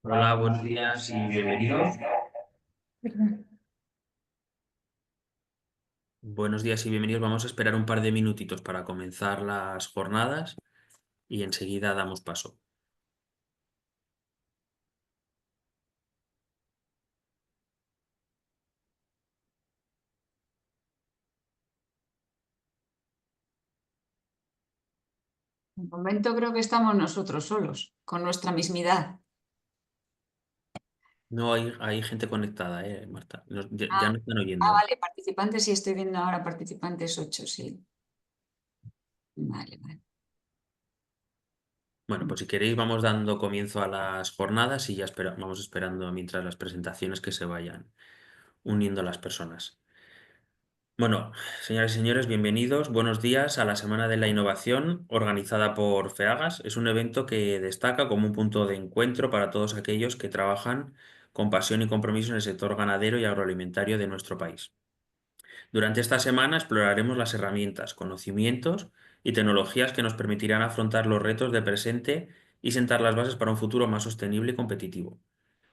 Hola, buenos días y bienvenidos. Perdón. Buenos días y bienvenidos. Vamos a esperar un par de minutitos para comenzar las jornadas y enseguida damos paso. De momento creo que estamos nosotros solos, con nuestra mismidad. No hay gente conectada, Marta. Ya Ah, nos están oyendo, ¿eh? vale, participantes, sí, estoy viendo ahora participantes 8, sí. Vale, vale. Bueno, pues si queréis vamos dando comienzo a las jornadas y ya vamos esperando mientras las presentaciones que se vayan uniendo las personas. Bueno, señoras y señores, bienvenidos. Buenos días a la Semana de la Innovación organizada por FEAGAS. Es un evento que destaca como un punto de encuentro para todos aquellos que trabajan con pasión y compromiso en el sector ganadero y agroalimentario de nuestro país. Durante esta semana exploraremos las herramientas, conocimientos y tecnologías que nos permitirán afrontar los retos del presente y sentar las bases para un futuro más sostenible y competitivo.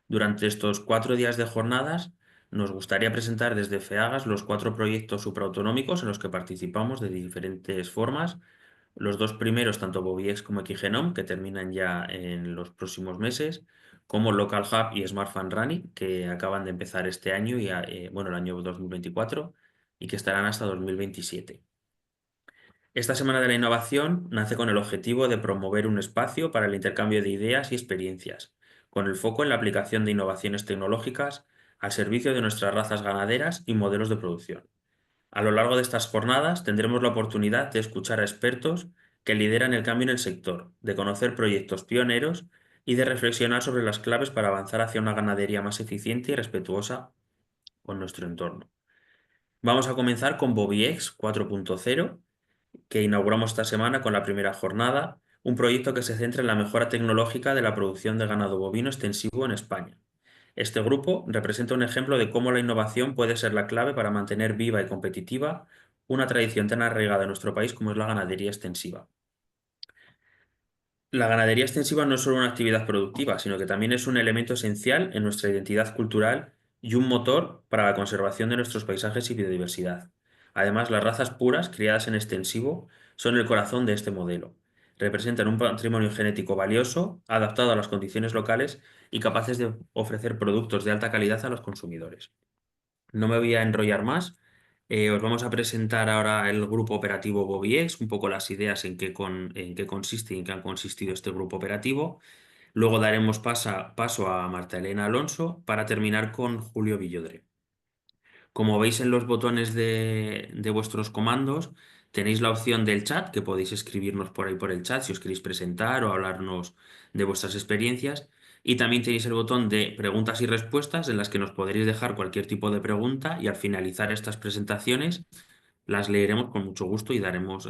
Durante estos 4 días de jornadas, nos gustaría presentar desde FEAGAS los 4 proyectos supraautonómicos en los que participamos de diferentes formas. Los dos primeros, tanto Bobiex como Equigenom, que terminan ya en los próximos meses, como Local Hub y Smart Fan Running, que acaban de empezar este año y bueno, el año 2024 y que estarán hasta 2027. Esta Semana de la Innovación nace con el objetivo de promover un espacio para el intercambio de ideas y experiencias, con el foco en la aplicación de innovaciones tecnológicas al servicio de nuestras razas ganaderas y modelos de producción. A lo largo de estas jornadas tendremos la oportunidad de escuchar a expertos que lideran el cambio en el sector, de conocer proyectos pioneros y de reflexionar sobre las claves para avanzar hacia una ganadería más eficiente y respetuosa con nuestro entorno. Vamos a comenzar con Bobiex 4.0, que inauguramos esta semana con la primera jornada, un proyecto que se centra en la mejora tecnológica de la producción de ganado bovino extensivo en España. Este grupo representa un ejemplo de cómo la innovación puede ser la clave para mantener viva y competitiva una tradición tan arraigada en nuestro país como es la ganadería extensiva. La ganadería extensiva no es solo una actividad productiva, sino que también es un elemento esencial en nuestra identidad cultural y un motor para la conservación de nuestros paisajes y biodiversidad. Además, las razas puras, criadas en extensivo, son el corazón de este modelo. Representan un patrimonio genético valioso, adaptado a las condiciones locales y capaces de ofrecer productos de alta calidad a los consumidores. No me voy a enrollar más. Os vamos a presentar ahora el grupo operativo Bobiex, un poco las ideas en qué consiste y en qué han consistido este grupo operativo. Luego daremos paso a Marta Elena Alonso para terminar con Julio Villodre. Como veis en los botones de vuestros comandos, tenéis la opción del chat, que podéis escribirnos por ahí por el chat si os queréis presentar o hablarnos de vuestras experiencias. Y también tenéis el botón de preguntas y respuestas en las que nos podréis dejar cualquier tipo de pregunta y al finalizar estas presentaciones las leeremos con mucho gusto y daremos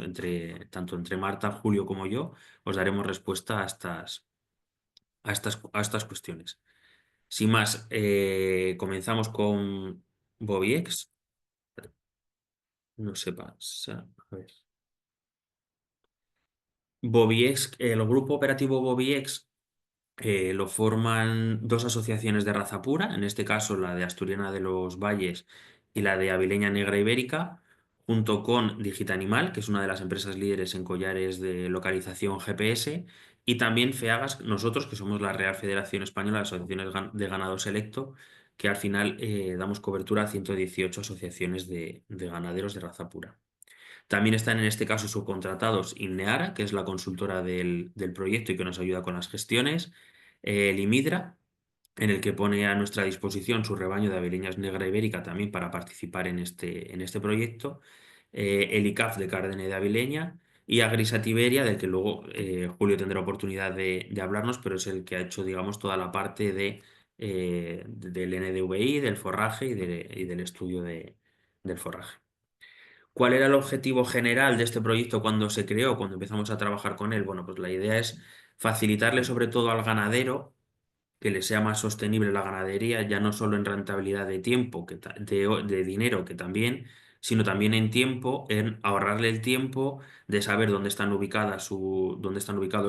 tanto entre Marta, Julio como yo, os daremos respuesta a estas cuestiones. Sin más, comenzamos con Bobiex. No se pasa. A ver. Bobiex, el grupo operativo Bobiex lo forman dos asociaciones de raza pura, en este caso la de Asturiana de los Valles y la de Avileña Negra Ibérica, junto con Digitanimal, que es una de las empresas líderes en collares de localización GPS, y también FEAGAS, nosotros, que somos la Real Federación Española de Asociaciones de Ganado Selecto, que al final damos cobertura a 118 asociaciones de ganaderos de raza pura. También están en este caso subcontratados Inneara, que es la consultora del proyecto y que nos ayuda con las gestiones, Limidra, en el que pone a nuestra disposición su rebaño de Avileñas Negra Ibérica también para participar en este proyecto, el ICAF de Cárdena y de Avileña y Agrisatiberia, del que luego Julio tendrá oportunidad de hablarnos, pero es el que ha hecho, digamos, toda la parte del NDVI, del forraje y del estudio del forraje. ¿Cuál era el objetivo general de este proyecto cuando se creó, cuando empezamos a trabajar con él? Bueno, pues la idea es facilitarle sobre todo al ganadero que le sea más sostenible la ganadería, ya no solo en rentabilidad de tiempo, de dinero, que también, sino también en tiempo, en ahorrarle el tiempo de saber dónde están ubicados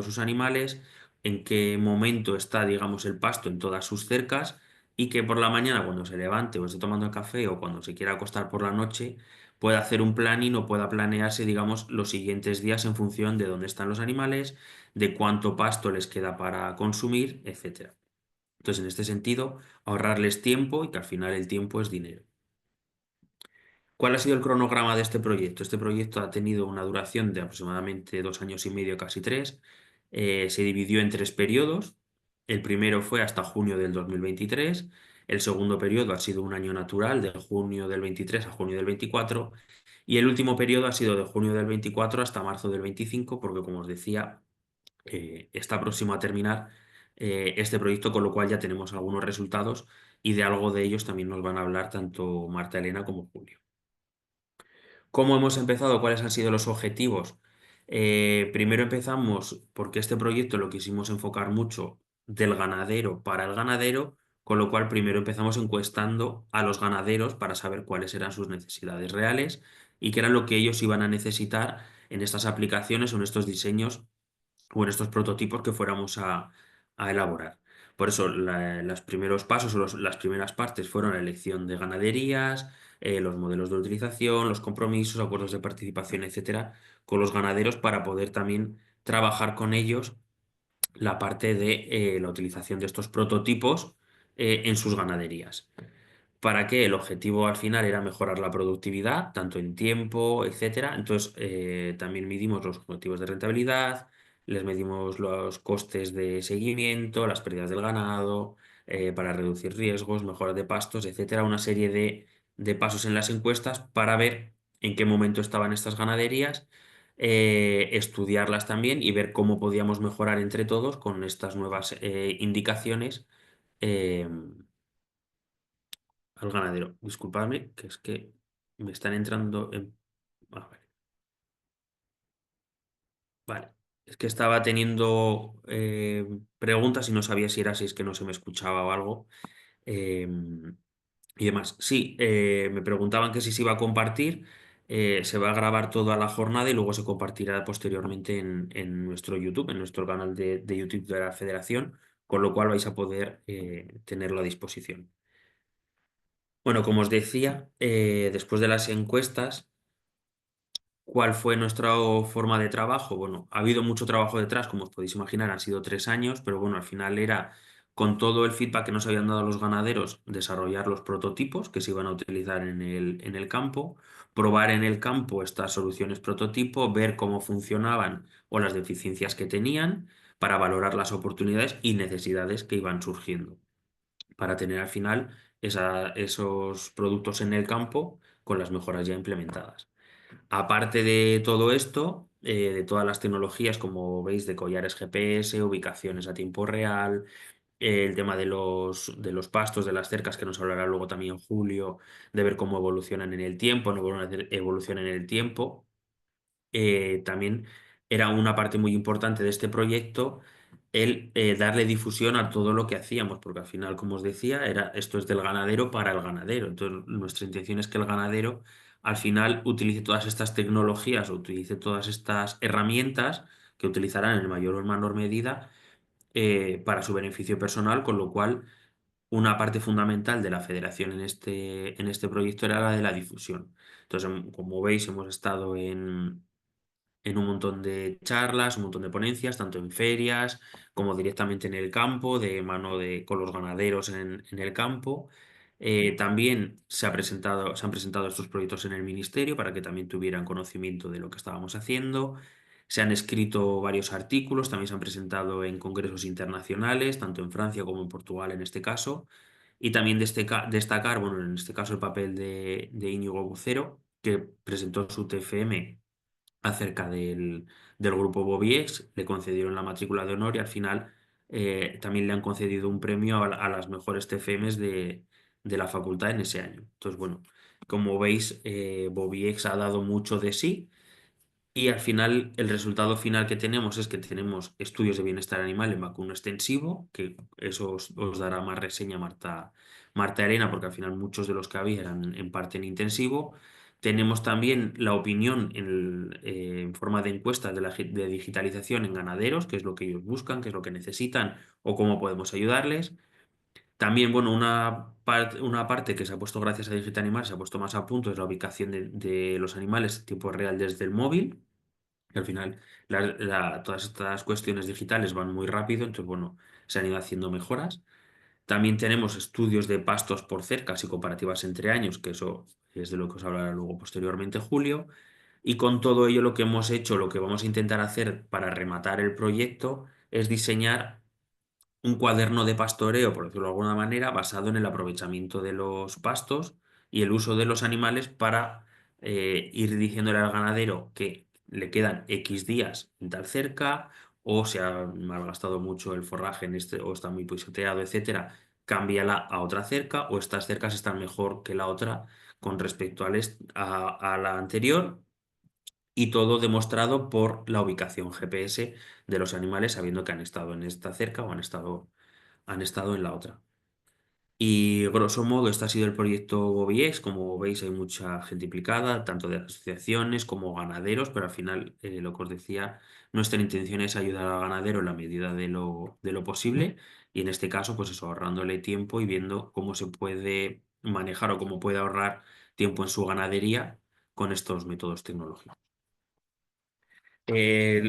sus animales, en qué momento está, digamos, el pasto en todas sus cercas y que por la mañana, cuando se levante o esté tomando el café o cuando se quiera acostar por la noche, pueda hacer un planning o pueda planearse, digamos, los siguientes días en función de dónde están los animales, de cuánto pasto les queda para consumir, etcétera. Entonces, en este sentido, ahorrarles tiempo y que al final el tiempo es dinero. ¿Cuál ha sido el cronograma de este proyecto? Este proyecto ha tenido una duración de aproximadamente 2 años y medio, casi tres. Se dividió en tres periodos. El primero fue hasta junio del 2023. El segundo periodo ha sido un año natural, de junio del 23 a junio del 24. Y el último periodo ha sido de junio del 24 hasta marzo del 25, porque como os decía, está próximo a terminar este proyecto, con lo cual ya tenemos algunos resultados y de algo de ellos también nos van a hablar tanto Marta Elena como Julio. ¿Cómo hemos empezado? ¿Cuáles han sido los objetivos? Primero empezamos porque este proyecto lo quisimos enfocar mucho del ganadero para el ganadero, con lo cual primero empezamos encuestando a los ganaderos para saber cuáles eran sus necesidades reales y qué era lo que ellos iban a necesitar en estas aplicaciones o en estos diseños o en estos prototipos que fuéramos a elaborar. Por eso, los primeros pasos o las primeras partes fueron la elección de ganaderías, los modelos de utilización, los compromisos, acuerdos de participación, etcétera, con los ganaderos para poder también trabajar con ellos la parte de la utilización de estos prototipos en sus ganaderías. ¿Para qué? El objetivo al final era mejorar la productividad, tanto en tiempo, etcétera. Entonces, también midimos los objetivos de rentabilidad, les medimos los costes de seguimiento, las pérdidas del ganado, para reducir riesgos, mejora de pastos, etcétera. Una serie de pasos en las encuestas para ver en qué momento estaban estas ganaderías, estudiarlas también y ver cómo podíamos mejorar entre todos con estas nuevas indicaciones. eh, Al ganadero. Disculpadme, que es que me están entrando en... vale. Vale. Es que estaba teniendo preguntas y no sabía si es que no se me escuchaba o algo. eh, y demás. Sí, me preguntaban que si se iba a compartir. Se va a grabar toda la jornada y luego se compartirá posteriormente en nuestro YouTube, en nuestro canal de YouTube de la Federación, con lo cual vais a poder tenerlo a disposición. Bueno, como os decía, después de las encuestas, ¿cuál fue nuestra forma de trabajo? Bueno, ha habido mucho trabajo detrás, como os podéis imaginar, han sido 3 años, pero bueno, al final era con todo el feedback que nos habían dado los ganaderos, desarrollar los prototipos que se iban a utilizar en el campo, probar en el campo estas soluciones prototipo, ver cómo funcionaban o las deficiencias que tenían para valorar las oportunidades y necesidades que iban surgiendo, para tener al final esos productos en el campo con las mejoras ya implementadas. Aparte de todo esto, de todas las tecnologías, como veis, de collares GPS, ubicaciones a tiempo real, el tema de los pastos, de las cercas, que nos hablará luego también Julio, de ver cómo evolucionan en el tiempo, no evolucionan en el tiempo. También era una parte muy importante de este proyecto el darle difusión a todo lo que hacíamos, porque al final, como os decía, esto es del ganadero para el ganadero. Entonces, nuestra intención es que el ganadero al final utilice todas estas tecnologías, o utilice todas estas herramientas que utilizarán en mayor o en menor medida para su beneficio personal, con lo cual una parte fundamental de la federación en este proyecto era la de la difusión. Entonces, como veis, hemos estado en un montón de charlas, un montón de ponencias, tanto en ferias como directamente en el campo, de mano con los ganaderos en el campo. También se han presentado estos proyectos en el ministerio para que también tuvieran conocimiento de lo que estábamos haciendo. Se han escrito varios artículos, también se han presentado en congresos internacionales, tanto en Francia como en Portugal en este caso. Y también destacar, bueno, en este caso el papel de Íñigo Bucero, que presentó su TFM acerca del grupo Bobiex, le concedieron la matrícula de honor y al final también le han concedido un premio a las mejores TFMs de la facultad en ese año. Entonces, bueno, como veis, Bobiex ha dado mucho de sí y al final el resultado final que tenemos es que tenemos estudios de bienestar animal en vacuno extensivo, que eso os dará más reseña Marta Arena, porque al final muchos de los que había eran en parte en intensivo. Tenemos también la opinión en forma de encuestas de digitalización en ganaderos, qué es lo que ellos buscan, qué es lo que necesitan o cómo podemos ayudarles. También, bueno, una parte que se ha puesto gracias a Digital Animal, se ha puesto más a punto, es la ubicación de los animales en tiempo real desde el móvil. Que al final, todas estas cuestiones digitales van muy rápido, entonces, bueno, se han ido haciendo mejoras. También tenemos estudios de pastos por cercas y comparativas entre años, que eso es de lo que os hablará luego posteriormente Julio. Y con todo ello lo que hemos hecho, lo que vamos a intentar hacer para rematar el proyecto es diseñar un cuaderno de pastoreo, por decirlo de alguna manera, basado en el aprovechamiento de los pastos y el uso de los animales para ir diciéndole al ganadero que le quedan X días en tal cerca, o se ha malgastado mucho el forraje en este, o está muy pisoteado, etcétera, cámbiala a otra cerca, o estas cercas están mejor que la otra con respecto a la anterior, y todo demostrado por la ubicación GPS de los animales, sabiendo que han estado en esta cerca o han estado en la otra. Y grosso modo, este ha sido el proyecto GoBIEX. Como veis, hay mucha gente implicada, tanto de asociaciones como ganaderos, pero al final, lo que os decía, nuestra intención es ayudar al ganadero en la medida de lo posible, y en este caso, pues eso, ahorrándole tiempo y viendo cómo se puede manejar o cómo puede ahorrar tiempo en su ganadería con estos métodos tecnológicos.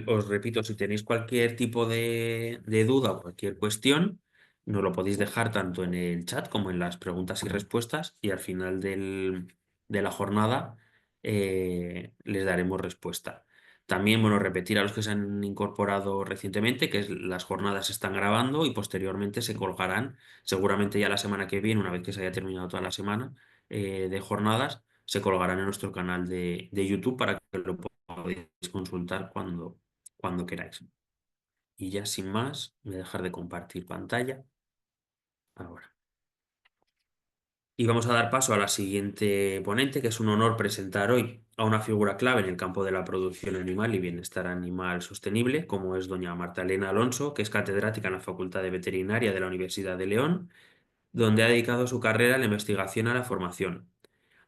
Os repito, si tenéis cualquier tipo de duda o cualquier cuestión, nos lo podéis dejar tanto en el chat como en las preguntas y respuestas, y al final de la jornada les daremos respuesta. También, bueno, repetir a los que se han incorporado recientemente que las jornadas se están grabando y posteriormente se colgarán, seguramente ya la semana que viene, una vez que se haya terminado toda la semana de jornadas, se colgarán en nuestro canal de YouTube para que lo podéis consultar cuando queráis. Y ya sin más, voy a dejar de compartir pantalla ahora. Y vamos a dar paso a la siguiente ponente, que es un honor presentar hoy a una figura clave en el campo de la producción animal y bienestar animal sostenible, como es doña Marta Elena Alonso, que es catedrática en la Facultad de Veterinaria de la Universidad de León, donde ha dedicado su carrera a la investigación y a la formación.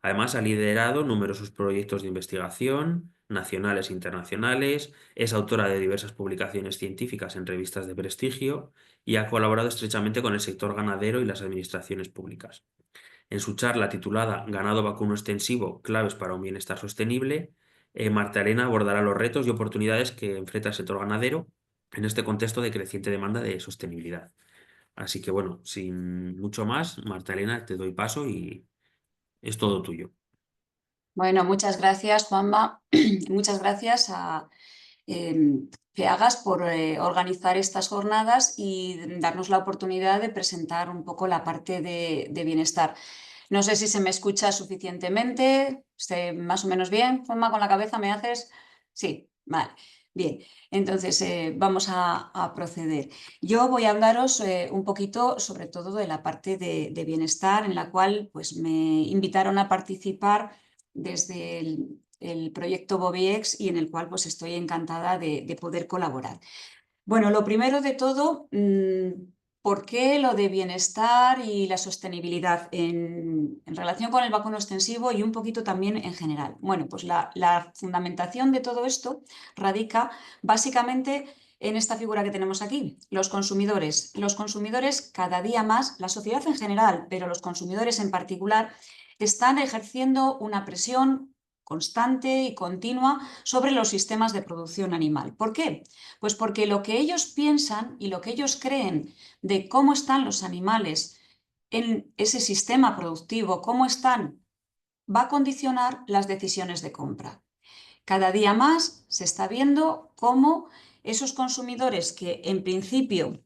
Además, ha liderado numerosos proyectos de investigación nacionales e internacionales, es autora de diversas publicaciones científicas en revistas de prestigio y ha colaborado estrechamente con el sector ganadero y las administraciones públicas. En su charla titulada Ganado vacuno extensivo, claves para un bienestar sostenible, Marta Elena abordará los retos y oportunidades que enfrenta el sector ganadero en este contexto de creciente demanda de sostenibilidad. Así que bueno, sin mucho más, Marta Elena, te doy paso y es todo tuyo. Bueno, muchas gracias, Juanma. Muchas gracias a FEAGAS por organizar estas jornadas y darnos la oportunidad de presentar un poco la parte de bienestar. No sé si se me escucha suficientemente, ¿esté más o menos bien? Juanma, con la cabeza me haces. Sí, vale. Bien, entonces vamos a proceder. Yo voy a hablaros un poquito sobre todo de la parte de bienestar en la cual pues, me invitaron a participar desde el proyecto Bobiex y en el cual pues, estoy encantada de poder colaborar. Bueno, lo primero de todo, ¿por qué lo de bienestar y la sostenibilidad en relación con el vacuno extensivo y un poquito también en general? Bueno, pues la fundamentación de todo esto radica básicamente en esta figura que tenemos aquí, los consumidores. Los consumidores cada día más, la sociedad en general, pero los consumidores en particular, están ejerciendo una presión constante y continua sobre los sistemas de producción animal. ¿Por qué? Pues porque lo que ellos piensan y lo que ellos creen de cómo están los animales en ese sistema productivo, cómo están, va a condicionar las decisiones de compra. Cada día más se está viendo cómo esos consumidores que en principio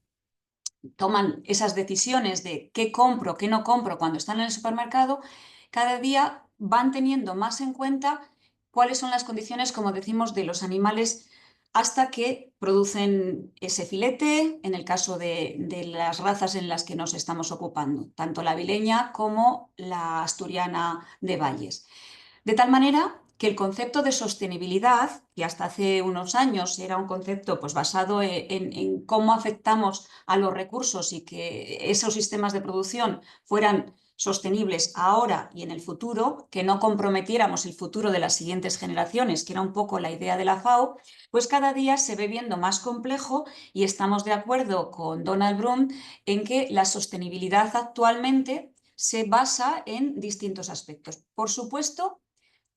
toman esas decisiones de qué compro, qué no compro cuando están en el supermercado, cada día van teniendo más en cuenta cuáles son las condiciones, como decimos, de los animales hasta que producen ese filete, en el caso de las razas en las que nos estamos ocupando, tanto la vileña como la asturiana de Valles. De tal manera que el concepto de sostenibilidad, que hasta hace unos años era un concepto pues, basado en cómo afectamos a los recursos y que esos sistemas de producción fueran sostenibles ahora y en el futuro, que no comprometiéramos el futuro de las siguientes generaciones, que era un poco la idea de la FAO, pues cada día se ve viendo más complejo y estamos de acuerdo con Donald Blum en que la sostenibilidad actualmente se basa en distintos aspectos. Por supuesto,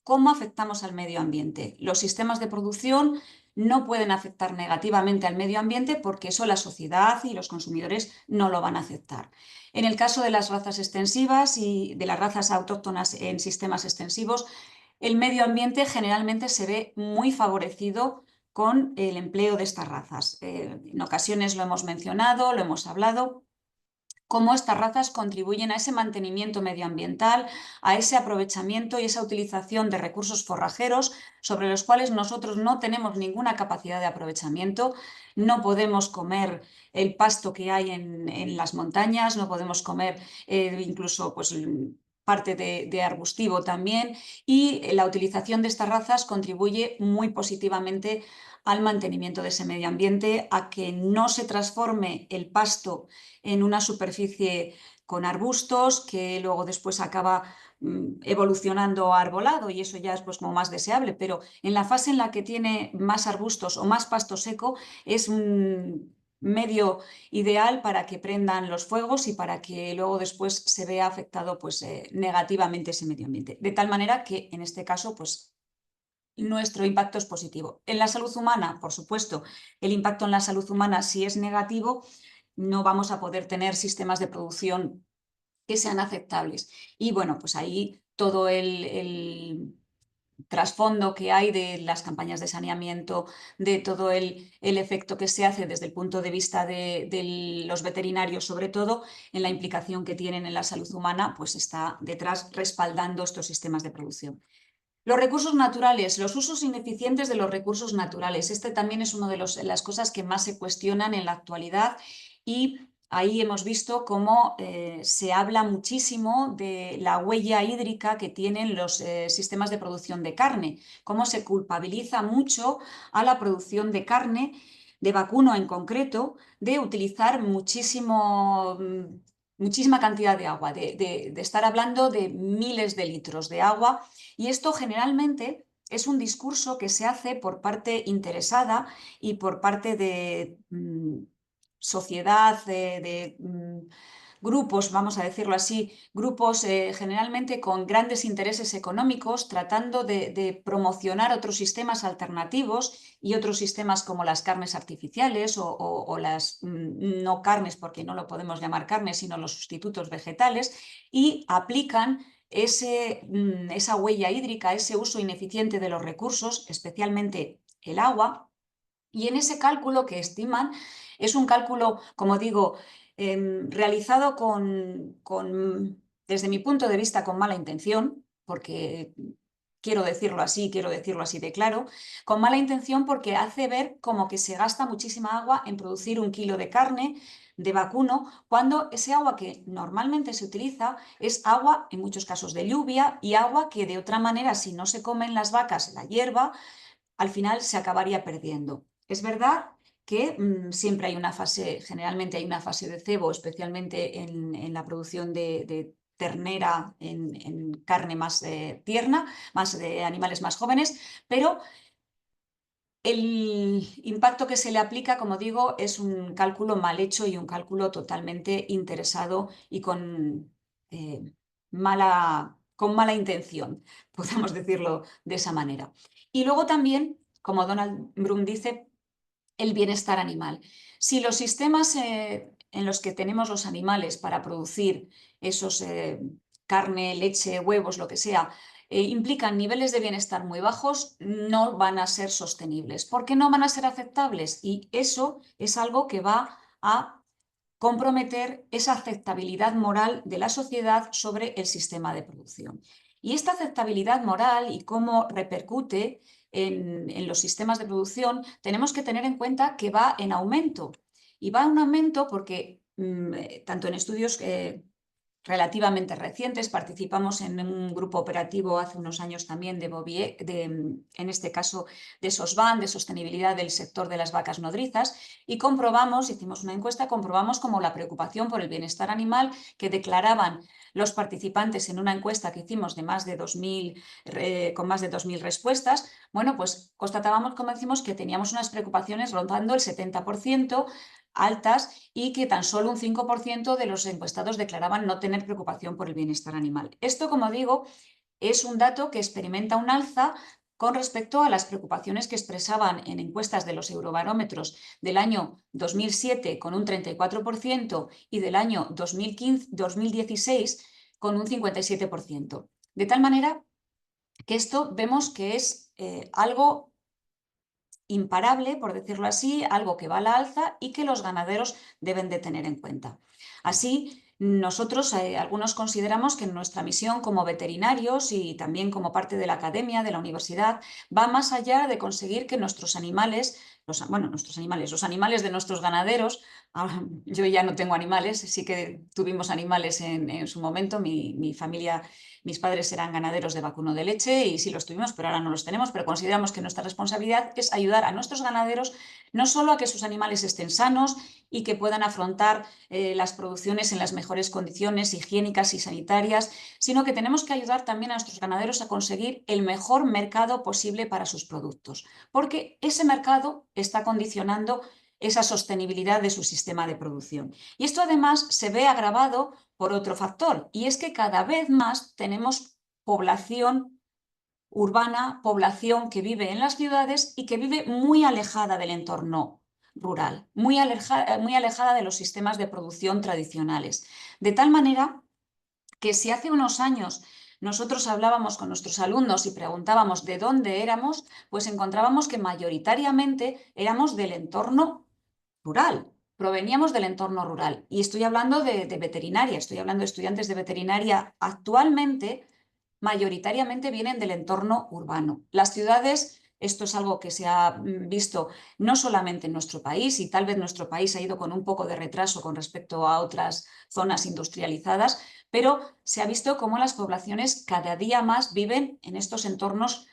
¿cómo afectamos al medio ambiente? Los sistemas de producción no pueden afectar negativamente al medio ambiente porque eso la sociedad y los consumidores no lo van a aceptar. En el caso de las razas extensivas y de las razas autóctonas en sistemas extensivos, el medio ambiente generalmente se ve muy favorecido con el empleo de estas razas. En ocasiones lo hemos mencionado, lo hemos hablado, cómo estas razas contribuyen a ese mantenimiento medioambiental, a ese aprovechamiento y esa utilización de recursos forrajeros sobre los cuales nosotros no tenemos ninguna capacidad de aprovechamiento. No podemos comer el pasto que hay en las montañas, no podemos comer incluso pues, parte de arbustivo también, y la utilización de estas razas contribuye muy positivamente al mantenimiento de ese medio ambiente, a que no se transforme el pasto en una superficie con arbustos que luego después acaba evolucionando a arbolado, y eso ya es pues como más deseable, pero en la fase en la que tiene más arbustos o más pasto seco es un medio ideal para que prendan los fuegos y para que luego después se vea afectado pues negativamente ese medio ambiente, de tal manera que en este caso pues nuestro impacto es positivo. En la salud humana, por supuesto, el impacto en la salud humana, si es negativo, no vamos a poder tener sistemas de producción que sean aceptables. Y bueno, pues ahí todo el trasfondo que hay de las campañas de saneamiento, de todo el efecto que se hace desde el punto de vista de los veterinarios, sobre todo en la implicación que tienen en la salud humana, pues está detrás respaldando estos sistemas de producción. Los recursos naturales, los usos ineficientes de los recursos naturales. Este también es una de las cosas que más se cuestionan en la actualidad, y ahí hemos visto cómo se habla muchísimo de la huella hídrica que tienen los sistemas de producción de carne, cómo se culpabiliza mucho a la producción de carne, de vacuno en concreto, de utilizar muchísima cantidad de agua, de estar hablando de miles de litros de agua, y esto generalmente es un discurso que se hace por parte interesada y por parte de sociedad, grupos, vamos a decirlo así, grupos generalmente con grandes intereses económicos, tratando de promocionar otros sistemas alternativos y otros sistemas como las carnes artificiales o las no carnes, porque no lo podemos llamar carnes, sino los sustitutos vegetales, y aplican esa huella hídrica, ese uso ineficiente de los recursos, especialmente el agua, y en ese cálculo que estiman es un cálculo, como digo, realizado desde mi punto de vista, con mala intención, porque quiero decirlo así de claro, con mala intención porque hace ver como que se gasta muchísima agua en producir un kilo de carne de vacuno, cuando ese agua que normalmente se utiliza es agua, en muchos casos de lluvia, y agua que de otra manera, si no se comen las vacas la hierba, al final se acabaría perdiendo. Es verdad que siempre hay una fase, generalmente hay una fase de cebo, especialmente en la producción de ternera en carne más tierna, más de animales más jóvenes, pero el impacto que se le aplica, como digo, es un cálculo mal hecho y un cálculo totalmente interesado y eh, con mala intención, podemos decirlo de esa manera. Y luego también, como Donald Blum dice, el bienestar animal. Si los sistemas en los que tenemos los animales para producir esos carne, leche, huevos, lo que sea, implican niveles de bienestar muy bajos, no van a ser sostenibles, porque no van a ser aceptables, y eso es algo que va a comprometer esa aceptabilidad moral de la sociedad sobre el sistema de producción. Y esta aceptabilidad moral y cómo repercute en los sistemas de producción, tenemos que tener en cuenta que va en aumento. Y va en aumento porque tanto en estudios relativamente recientes. Participamos en un grupo operativo hace unos años también en este caso de SOSVAN, de sostenibilidad del sector de las vacas nodrizas, y hicimos una encuesta, comprobamos como la preocupación por el bienestar animal que declaraban los participantes en una encuesta que hicimos de más de 2000, con más de 2000 respuestas. Bueno, pues constatábamos, como decimos, que teníamos unas preocupaciones rondando el 70% altas, y que tan solo un 5% de los encuestados declaraban no tener preocupación por el bienestar animal. Esto, como digo, es un dato que experimenta un alza con respecto a las preocupaciones que expresaban en encuestas de los eurobarómetros del año 2007 con un 34% y del año 2016 con un 57%. De tal manera que esto vemos que es algo imparable, por decirlo así, algo que va a la alza y que los ganaderos deben de tener en cuenta. Así, nosotros, algunos consideramos que nuestra misión como veterinarios y también como parte de la academia, de la universidad, va más allá de conseguir que nuestros animales, los animales de nuestros ganaderos, yo ya no tengo animales, sí que tuvimos animales en su momento, mi familia. Mis padres eran ganaderos de vacuno de leche y sí los tuvimos, pero ahora no los tenemos, pero consideramos que nuestra responsabilidad es ayudar a nuestros ganaderos no solo a que sus animales estén sanos y que puedan afrontar las producciones en las mejores condiciones higiénicas y sanitarias, sino que tenemos que ayudar también a nuestros ganaderos a conseguir el mejor mercado posible para sus productos, porque ese mercado está condicionando esa sostenibilidad de su sistema de producción. Y esto además se ve agravado por otro factor, y es que cada vez más tenemos población urbana, población que vive en las ciudades y que vive muy alejada del entorno rural, muy alejada de los sistemas de producción tradicionales. De tal manera que si hace unos años nosotros hablábamos con nuestros alumnos y preguntábamos de dónde éramos, pues encontrábamos que mayoritariamente éramos del entorno rural, proveníamos del entorno rural. Y estoy hablando de veterinaria, estoy hablando de estudiantes de veterinaria actualmente, mayoritariamente vienen del entorno urbano. Las ciudades, esto es algo que se ha visto no solamente en nuestro país, y tal vez nuestro país ha ido con un poco de retraso con respecto a otras zonas industrializadas, pero se ha visto cómo las poblaciones cada día más viven en estos entornos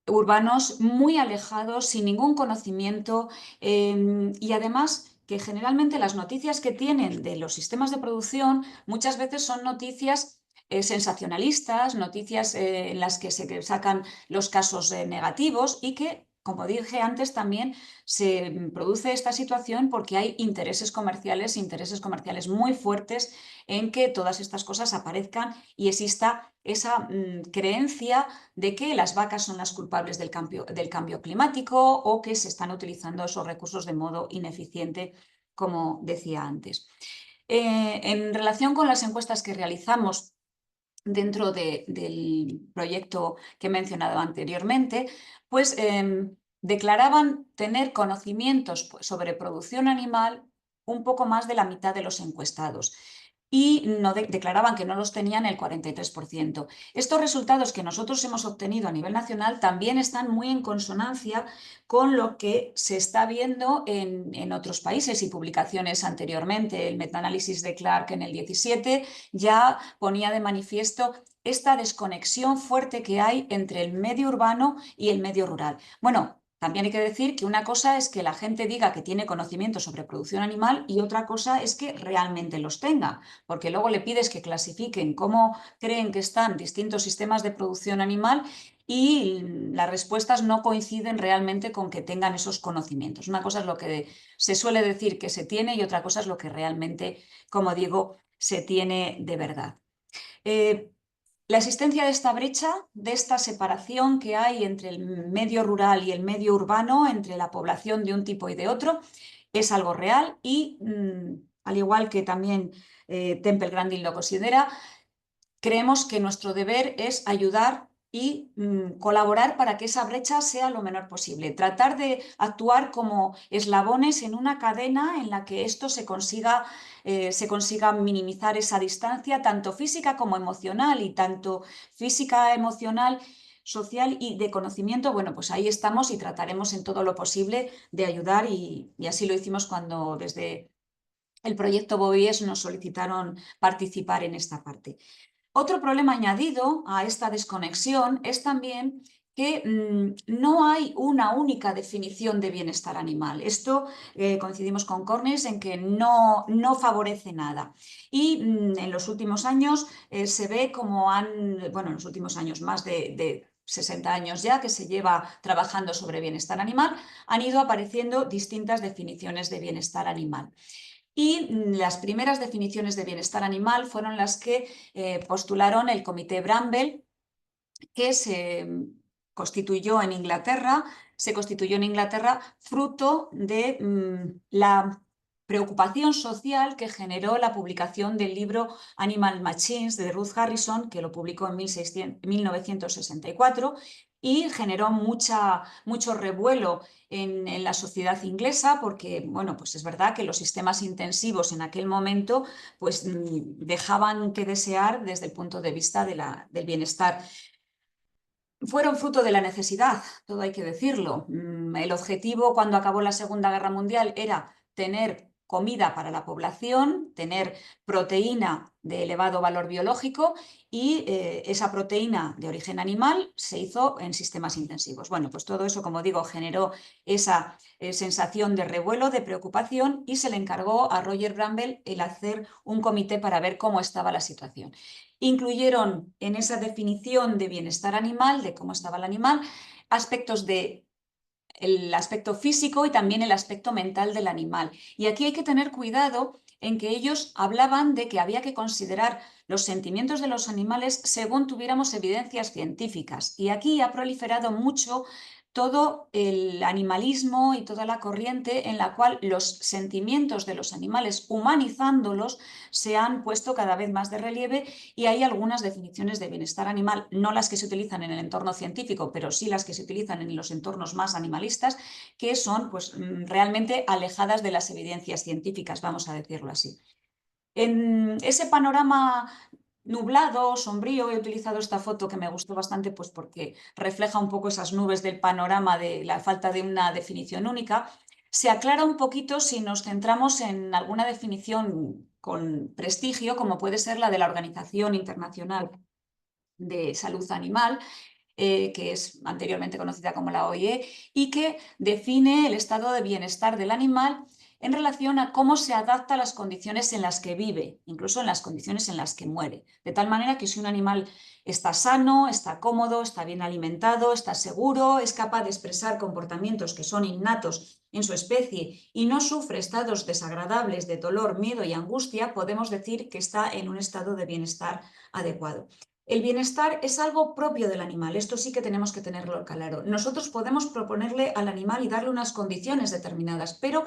urbanos muy alejados, sin ningún conocimiento, y además que generalmente las noticias que tienen de los sistemas de producción muchas veces son noticias sensacionalistas, noticias en las que se sacan los casos negativos, y que, como dije antes, también se produce esta situación porque hay intereses comerciales muy fuertes en que todas estas cosas aparezcan y exista esa creencia de que las vacas son las culpables del cambio climático, o que se están utilizando esos recursos de modo ineficiente, como decía antes. En relación con las encuestas que realizamos dentro del proyecto que he mencionado anteriormente, pues declaraban tener conocimientos sobre producción animal un poco más de la mitad de los encuestados, y no declaraban que no los tenían el 43%. Estos resultados que nosotros hemos obtenido a nivel nacional también están muy en consonancia con lo que se está viendo en otros países y publicaciones anteriormente. El metaanálisis de Clark en el 17 ya ponía de manifiesto esta desconexión fuerte que hay entre el medio urbano y el medio rural. Bueno, también hay que decir que una cosa es que la gente diga que tiene conocimiento sobre producción animal y otra cosa es que realmente los tenga, porque luego le pides que clasifiquen cómo creen que están distintos sistemas de producción animal y las respuestas no coinciden realmente con que tengan esos conocimientos. Una cosa es lo que se suele decir que se tiene y otra cosa es lo que realmente, como digo, se tiene de verdad. Eh, la existencia de esta brecha, de esta separación que hay entre el medio rural y el medio urbano, entre la población de un tipo y de otro, es algo real y, al igual que también Temple Grandin lo considera, creemos que nuestro deber es ayudar y colaborar para que esa brecha sea lo menor posible. Tratar de actuar como eslabones en una cadena en la que esto se consiga minimizar esa distancia, tanto física como emocional, y tanto física, emocional, social y de conocimiento. Bueno, pues ahí estamos y trataremos en todo lo posible de ayudar, y así lo hicimos cuando desde el proyecto BOIES nos solicitaron participar en esta parte. Otro problema añadido a esta desconexión es también que no hay una única definición de bienestar animal. Esto coincidimos con Cornes en que no favorece nada. Y en los últimos años se ve como bueno, en los últimos años, más de 60 años ya que se lleva trabajando sobre bienestar animal, han ido apareciendo distintas definiciones de bienestar animal. Y las primeras definiciones de bienestar animal fueron las que postularon el Comité Bramble, que se constituyó en Inglaterra, fruto de la preocupación social que generó la publicación del libro Animal Machines de Ruth Harrison, que lo publicó en 1964 y generó mucho revuelo en la sociedad inglesa porque, bueno, pues es verdad que los sistemas intensivos en aquel momento pues dejaban que desear desde el punto de vista del bienestar. Fueron fruto de la necesidad, todo hay que decirlo. El objetivo cuando acabó la Segunda Guerra Mundial era tener comida para la población, tener proteína de elevado valor biológico y esa proteína de origen animal se hizo en sistemas intensivos. Bueno, pues todo eso, como digo, generó esa sensación de revuelo, de preocupación y se le encargó a Roger Bramble el hacer un comité para ver cómo estaba la situación. Incluyeron en esa definición de bienestar animal, de cómo estaba el animal, aspectos de el aspecto físico y también el aspecto mental del animal. Y aquí hay que tener cuidado en que ellos hablaban de que había que considerar los sentimientos de los animales según tuviéramos evidencias científicas. Y aquí ha proliferado mucho todo el animalismo y toda la corriente en la cual los sentimientos de los animales, humanizándolos, se han puesto cada vez más de relieve y hay algunas definiciones de bienestar animal, no las que se utilizan en el entorno científico, pero sí las que se utilizan en los entornos más animalistas, que son pues, realmente alejadas de las evidencias científicas, vamos a decirlo así. En ese panorama nublado, sombrío, he utilizado esta foto que me gustó bastante pues porque refleja un poco esas nubes del panorama de la falta de una definición única. Se aclara un poquito si nos centramos en alguna definición con prestigio, como puede ser la de la Organización Internacional de Salud Animal, que es anteriormente conocida como la OIE, y que define el estado de bienestar del animal en relación a cómo se adapta a las condiciones en las que vive, incluso en las condiciones en las que muere. De tal manera que si un animal está sano, está cómodo, está bien alimentado, está seguro, es capaz de expresar comportamientos que son innatos en su especie y no sufre estados desagradables de dolor, miedo y angustia, podemos decir que está en un estado de bienestar adecuado. El bienestar es algo propio del animal, esto sí que tenemos que tenerlo claro. Nosotros podemos proponerle al animal y darle unas condiciones determinadas, pero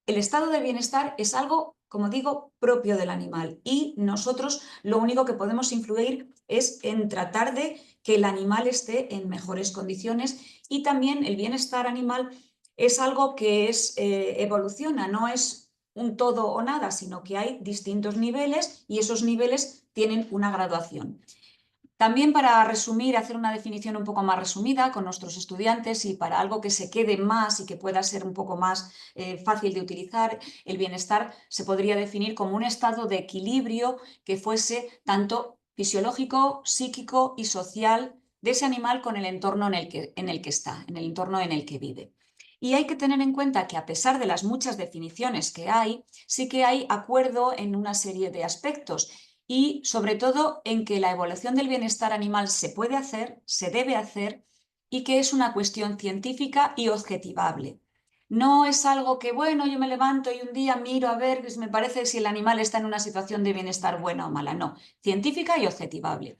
el estado de bienestar es algo, como digo, propio del animal y nosotros lo único que podemos influir es en tratar de que el animal esté en mejores condiciones y también el bienestar animal es algo que evoluciona, no es un todo o nada, sino que hay distintos niveles y esos niveles tienen una graduación. También para resumir, hacer una definición un poco más resumida con nuestros estudiantes y para algo que se quede más y que pueda ser un poco más fácil de utilizar, el bienestar se podría definir como un estado de equilibrio que fuese tanto fisiológico, psíquico y social de ese animal con el entorno en el que está, en el entorno en el que vive. Y hay que tener en cuenta que a pesar de las muchas definiciones que hay, sí que hay acuerdo en una serie de aspectos y sobre todo en que la evaluación del bienestar animal se puede hacer, se debe hacer y que es una cuestión científica y objetivable. No es algo que, bueno, yo me levanto y un día miro a ver, pues me parece si el animal está en una situación de bienestar buena o mala. No, científica y objetivable.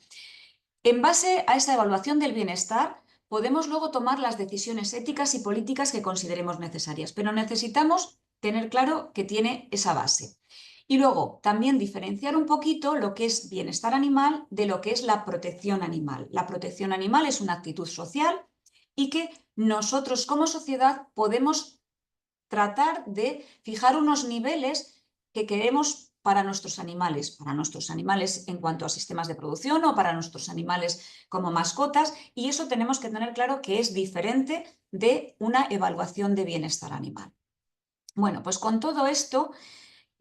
En base a esa evaluación del bienestar, podemos luego tomar las decisiones éticas y políticas que consideremos necesarias, pero necesitamos tener claro que tiene esa base. Y luego, también diferenciar un poquito lo que es bienestar animal de lo que es la protección animal. La protección animal es una actitud social y que nosotros como sociedad podemos tratar de fijar unos niveles que queremos para nuestros animales en cuanto a sistemas de producción o para nuestros animales como mascotas, y eso tenemos que tener claro que es diferente de una evaluación de bienestar animal. Bueno, pues con todo esto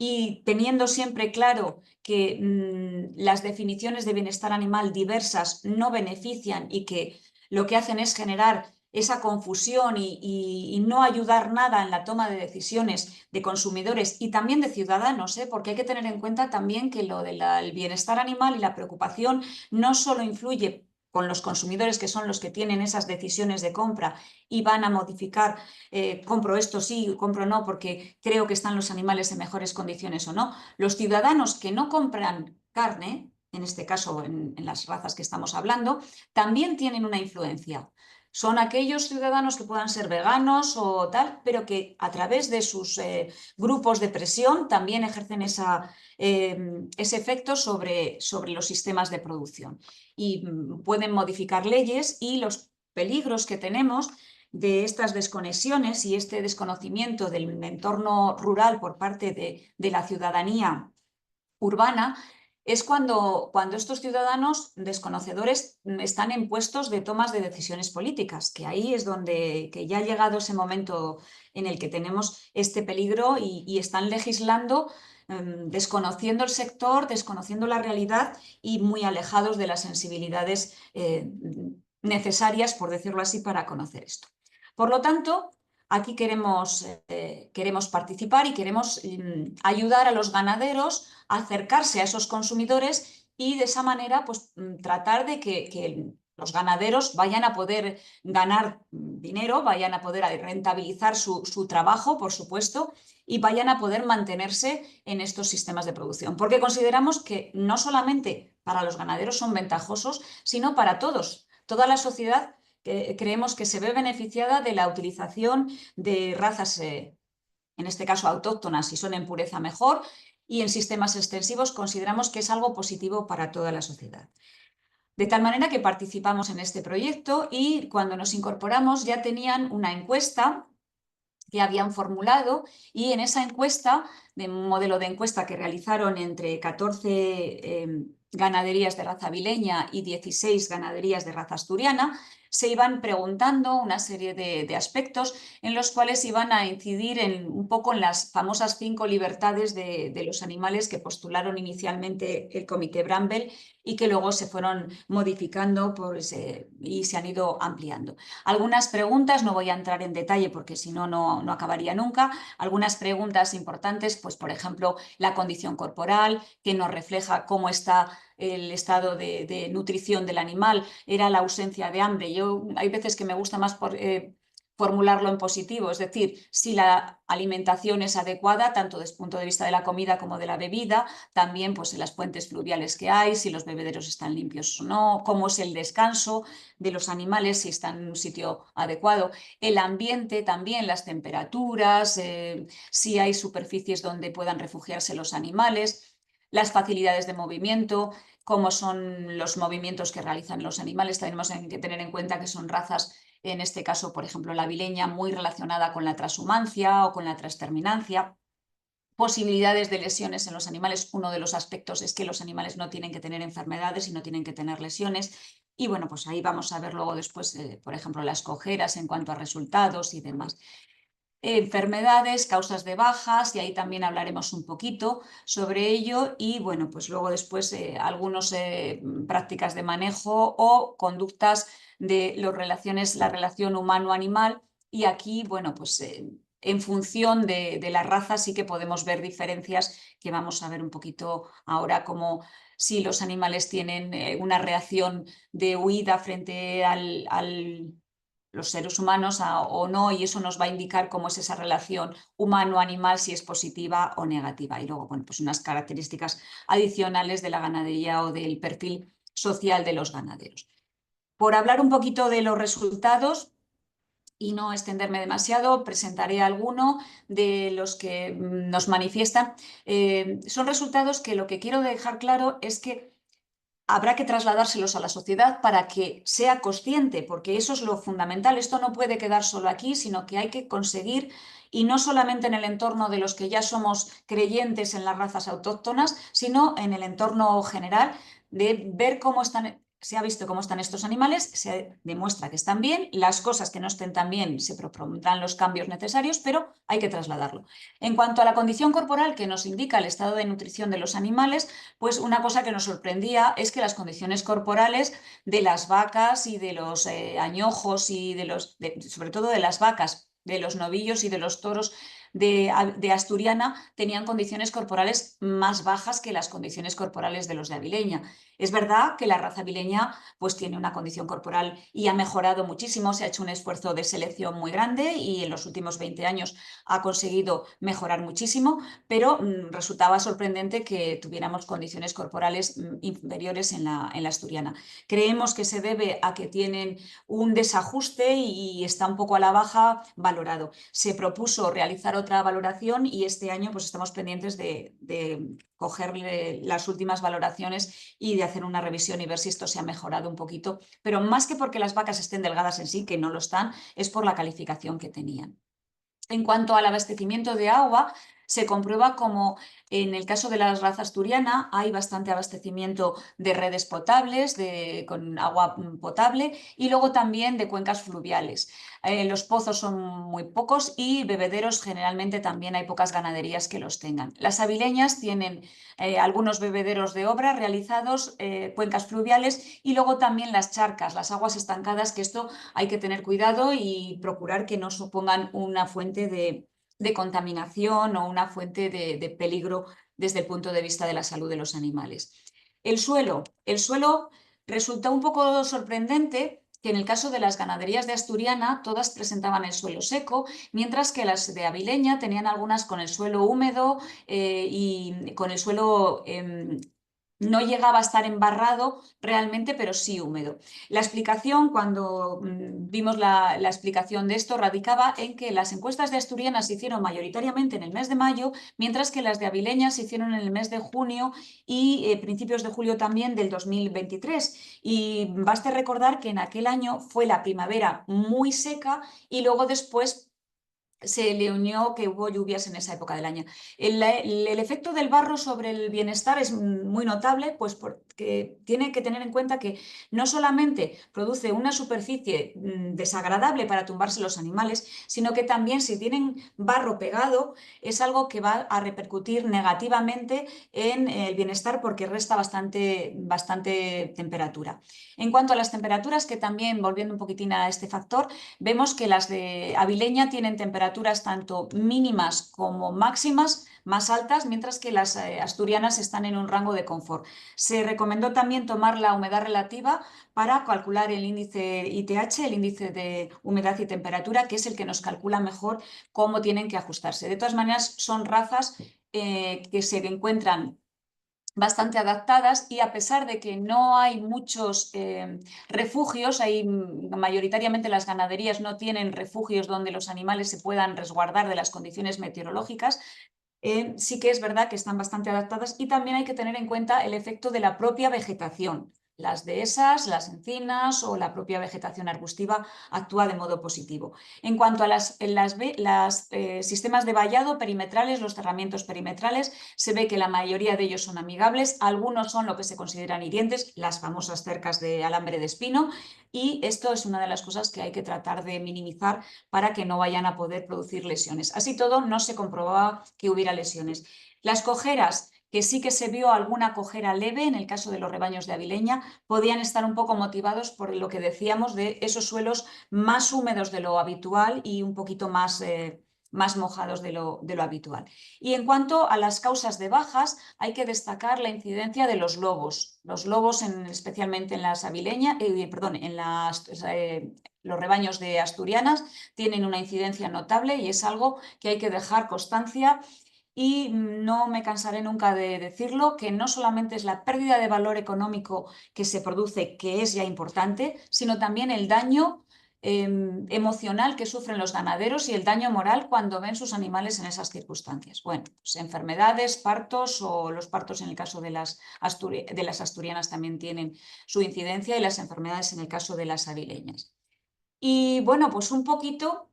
y teniendo siempre claro que las definiciones de bienestar animal diversas no benefician y que lo que hacen es generar esa confusión y no ayudar nada en la toma de decisiones de consumidores y también de ciudadanos, ¿eh? Porque hay que tener en cuenta también que lo del bienestar animal y la preocupación no solo influye con los consumidores, que son los que tienen esas decisiones de compra y van a modificar, compro esto sí, compro no, porque creo que están los animales en mejores condiciones o no. Los ciudadanos que no compran carne, en este caso en las razas que estamos hablando, también tienen una influencia. Son aquellos ciudadanos que puedan ser veganos o tal, pero que a través de sus grupos de presión también ejercen ese efecto sobre los sistemas de producción. Y pueden modificar leyes y los peligros que tenemos de estas desconexiones y este desconocimiento del entorno rural por parte de la ciudadanía urbana es cuando estos ciudadanos desconocedores están en puestos de tomas de decisiones políticas, que ahí es donde que ya ha llegado ese momento en el que tenemos este peligro y están legislando desconociendo el sector, desconociendo la realidad y muy alejados de las sensibilidades necesarias, por decirlo así, para conocer esto. Por lo tanto, aquí queremos participar y queremos ayudar a los ganaderos a acercarse a esos consumidores y de esa manera pues, tratar de que los ganaderos vayan a poder ganar dinero, vayan a poder rentabilizar su trabajo, por supuesto, y vayan a poder mantenerse en estos sistemas de producción. Porque consideramos que no solamente para los ganaderos son ventajosos, sino para todos, toda la sociedad creemos que se ve beneficiada de la utilización de razas, en este caso autóctonas, si son en pureza mejor, y en sistemas extensivos consideramos que es algo positivo para toda la sociedad. De tal manera que participamos en este proyecto y cuando nos incorporamos ya tenían una encuesta que habían formulado y en esa encuesta, de un modelo de encuesta que realizaron entre 14 ganaderías de raza avileña y 16 ganaderías de raza asturiana, se iban preguntando una serie de aspectos en los cuales iban a incidir un poco en las famosas 5 libertades de los animales que postularon inicialmente el Comité Bramble y que luego se fueron modificando y se han ido ampliando. Algunas preguntas, no voy a entrar en detalle porque si no, no acabaría nunca. Algunas preguntas importantes, pues por ejemplo, la condición corporal, que nos refleja cómo está el estado de nutrición del animal, era la ausencia de hambre. Hay veces que me gusta más formularlo en positivo, es decir, si la alimentación es adecuada, tanto desde el punto de vista de la comida como de la bebida, también pues en las fuentes fluviales que hay, si los bebederos están limpios o no, cómo es el descanso de los animales, si están en un sitio adecuado, el ambiente también, las temperaturas, si hay superficies donde puedan refugiarse los animales, las facilidades de movimiento, cómo son los movimientos que realizan los animales. Tenemos que tener en cuenta que son razas, en este caso, por ejemplo, la avileña, muy relacionada con la transhumancia o con la transterminancia. Posibilidades de lesiones en los animales. Uno de los aspectos es que los animales no tienen que tener enfermedades y no tienen que tener lesiones. Y bueno, pues ahí vamos a ver luego después, por ejemplo, las cojeras en cuanto a resultados y demás. Enfermedades, causas de bajas, y ahí también hablaremos un poquito sobre ello. Y bueno, pues luego después algunas prácticas de manejo o conductas de la relación humano-animal. Y aquí, bueno, pues en función de la raza sí que podemos ver diferencias que vamos a ver un poquito ahora, como si los animales tienen una reacción de huida frente los seres humanos o no, y eso nos va a indicar cómo es esa relación humano-animal, si es positiva o negativa. Y luego, bueno, pues unas características adicionales de la ganadería o del perfil social de los ganaderos. Por hablar un poquito de los resultados y no extenderme demasiado, presentaré alguno de los que nos manifiestan. Son resultados que lo que quiero dejar claro es que habrá que trasladárselos a la sociedad para que sea consciente, porque eso es lo fundamental. Esto no puede quedar solo aquí, sino que hay que conseguir, y no solamente en el entorno de los que ya somos creyentes en las razas autóctonas, sino en el entorno general, de ver cómo están se ha visto cómo están estos animales, se demuestra que están bien, las cosas que no estén tan bien se propondrán los cambios necesarios, pero hay que trasladarlo. En cuanto a la condición corporal que nos indica el estado de nutrición de los animales, pues una cosa que nos sorprendía es que las condiciones corporales de las vacas y de los añojos y sobre todo de las vacas, de los novillos y de los toros de Asturiana tenían condiciones corporales más bajas que las condiciones corporales de los de Avileña. Es verdad que la raza avileña pues tiene una condición corporal y ha mejorado muchísimo, se ha hecho un esfuerzo de selección muy grande y en los últimos 20 años ha conseguido mejorar muchísimo, pero resultaba sorprendente que tuviéramos condiciones corporales inferiores en la asturiana. Creemos que se debe a que tienen un desajuste y está un poco a la baja valorado. Se propuso realizar otra valoración y este año pues estamos pendientes de cogerle las últimas valoraciones y de hacer una revisión y ver si esto se ha mejorado un poquito, pero más que porque las vacas estén delgadas en sí, que no lo están, es por la calificación que tenían. En cuanto al abastecimiento de agua, se comprueba como en el caso de la raza asturiana hay bastante abastecimiento de redes potables, con agua potable y luego también de cuencas fluviales. Los pozos son muy pocos y bebederos generalmente también hay pocas ganaderías que los tengan. Las avileñas tienen algunos bebederos de obra realizados, cuencas fluviales y luego también las charcas, las aguas estancadas, que esto hay que tener cuidado y procurar que no supongan una fuente de contaminación o una fuente de peligro desde el punto de vista de la salud de los animales. El suelo resulta un poco sorprendente que en el caso de las ganaderías de Asturiana todas presentaban el suelo seco, mientras que las de Avileña tenían algunas con el suelo húmedo y con el suelo no llegaba a estar embarrado realmente, pero sí húmedo. La explicación, cuando vimos la explicación de esto, radicaba en que las encuestas de Asturiana se hicieron mayoritariamente en el mes de mayo, mientras que las de Avileña se hicieron en el mes de junio y principios de julio también del 2023. Y baste recordar que en aquel año fue la primavera muy seca y luego después se le unió que hubo lluvias en esa época del año. El efecto del barro sobre el bienestar es muy notable, pues porque tiene que tener en cuenta que no solamente produce una superficie desagradable para tumbarse los animales, sino que también si tienen barro pegado es algo que va a repercutir negativamente en el bienestar porque resta bastante temperatura. En cuanto a las temperaturas, que también, volviendo un poquitín a este factor, vemos que las de Avileña tienen temperaturas tanto mínimas como máximas más altas, mientras que las asturianas están en un rango de confort. Se recomendó también tomar la humedad relativa para calcular el índice ITH, el índice de humedad y temperatura, que es el que nos calcula mejor cómo tienen que ajustarse. De todas maneras, son razas que se encuentran bastante adaptadas y a pesar de que no hay muchos refugios, mayoritariamente las ganaderías no tienen refugios donde los animales se puedan resguardar de las condiciones meteorológicas, sí que es verdad que están bastante adaptadas y también hay que tener en cuenta el efecto de la propia vegetación. Las dehesas, las encinas o la propia vegetación arbustiva actúa de modo positivo. En cuanto a las sistemas de vallado perimetrales, los cerramientos perimetrales, se ve que la mayoría de ellos son amigables, algunos son lo que se consideran hirientes, las famosas cercas de alambre de espino, y esto es una de las cosas que hay que tratar de minimizar para que no vayan a poder producir lesiones. Así todo, no se comprobaba que hubiera lesiones. Las cojeras, que sí que se vio alguna cojera leve en el caso de los rebaños de Avileña, podían estar un poco motivados por lo que decíamos de esos suelos más húmedos de lo habitual y un poquito más mojados de lo habitual. Y en cuanto a las causas de bajas, hay que destacar la incidencia de los lobos. Los lobos, especialmente en las avileñas, perdón, los rebaños de asturianas, tienen una incidencia notable y es algo que hay que dejar constancia y no me cansaré nunca de decirlo, que no solamente es la pérdida de valor económico que se produce, que es ya importante, sino también el daño emocional que sufren los ganaderos y el daño moral cuando ven sus animales en esas circunstancias. Bueno, pues enfermedades, partos o los partos en el caso de las asturianas también tienen su incidencia y las enfermedades en el caso de las avileñas. Y bueno, pues un poquito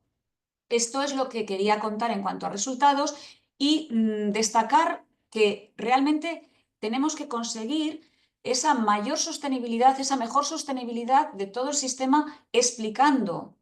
esto es lo que quería contar en cuanto a resultados y destacar que realmente tenemos que conseguir esa mayor sostenibilidad, esa mejor sostenibilidad de todo el sistema, explicando,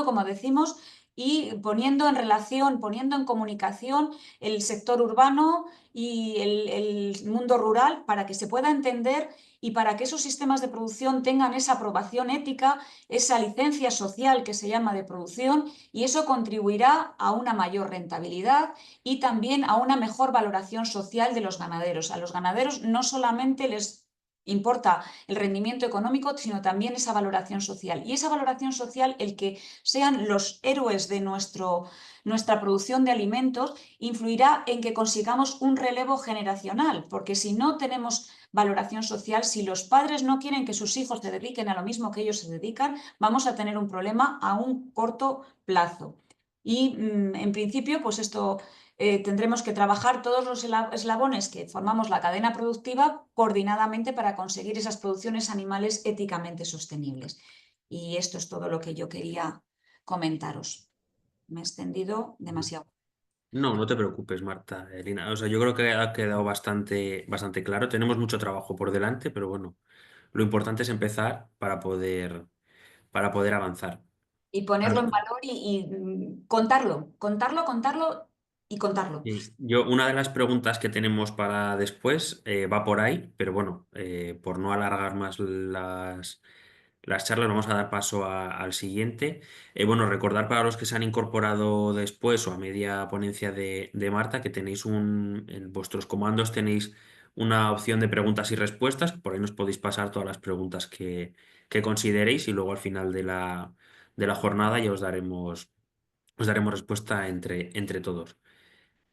como decimos, y poniendo en relación, poniendo en comunicación el sector urbano y el mundo rural para que se pueda entender y para que esos sistemas de producción tengan esa aprobación ética, esa licencia social que se llama de producción, y eso contribuirá a una mayor rentabilidad y también a una mejor valoración social de los ganaderos. A los ganaderos no solamente les importa el rendimiento económico, sino también esa valoración social. Y esa valoración social, el que sean los héroes de nuestra producción de alimentos, influirá en que consigamos un relevo generacional, porque si no tenemos valoración social, si los padres no quieren que sus hijos se dediquen a lo mismo que ellos se dedican, vamos a tener un problema a un corto plazo. Y en principio, pues esto tendremos que trabajar todos los eslabones que formamos la cadena productiva coordinadamente para conseguir esas producciones animales éticamente sostenibles. Y esto es todo lo que yo quería comentaros. Me he extendido demasiado. No, no te preocupes, Marta, Elina. O sea, yo creo que ha quedado bastante claro. Tenemos mucho trabajo por delante, pero bueno, lo importante es empezar para poder avanzar. Y ponerlo en Al- valor contarlo y contarlo. Sí, una de las preguntas que tenemos para después va por ahí, pero bueno, por no alargar más las charlas, vamos a dar paso al siguiente. Bueno, recordar para los que se han incorporado después o a media ponencia de Marta que tenéis en vuestros comandos tenéis una opción de preguntas y respuestas, por ahí nos podéis pasar todas las preguntas que consideréis y luego al final de la jornada ya os daremos respuesta entre todos.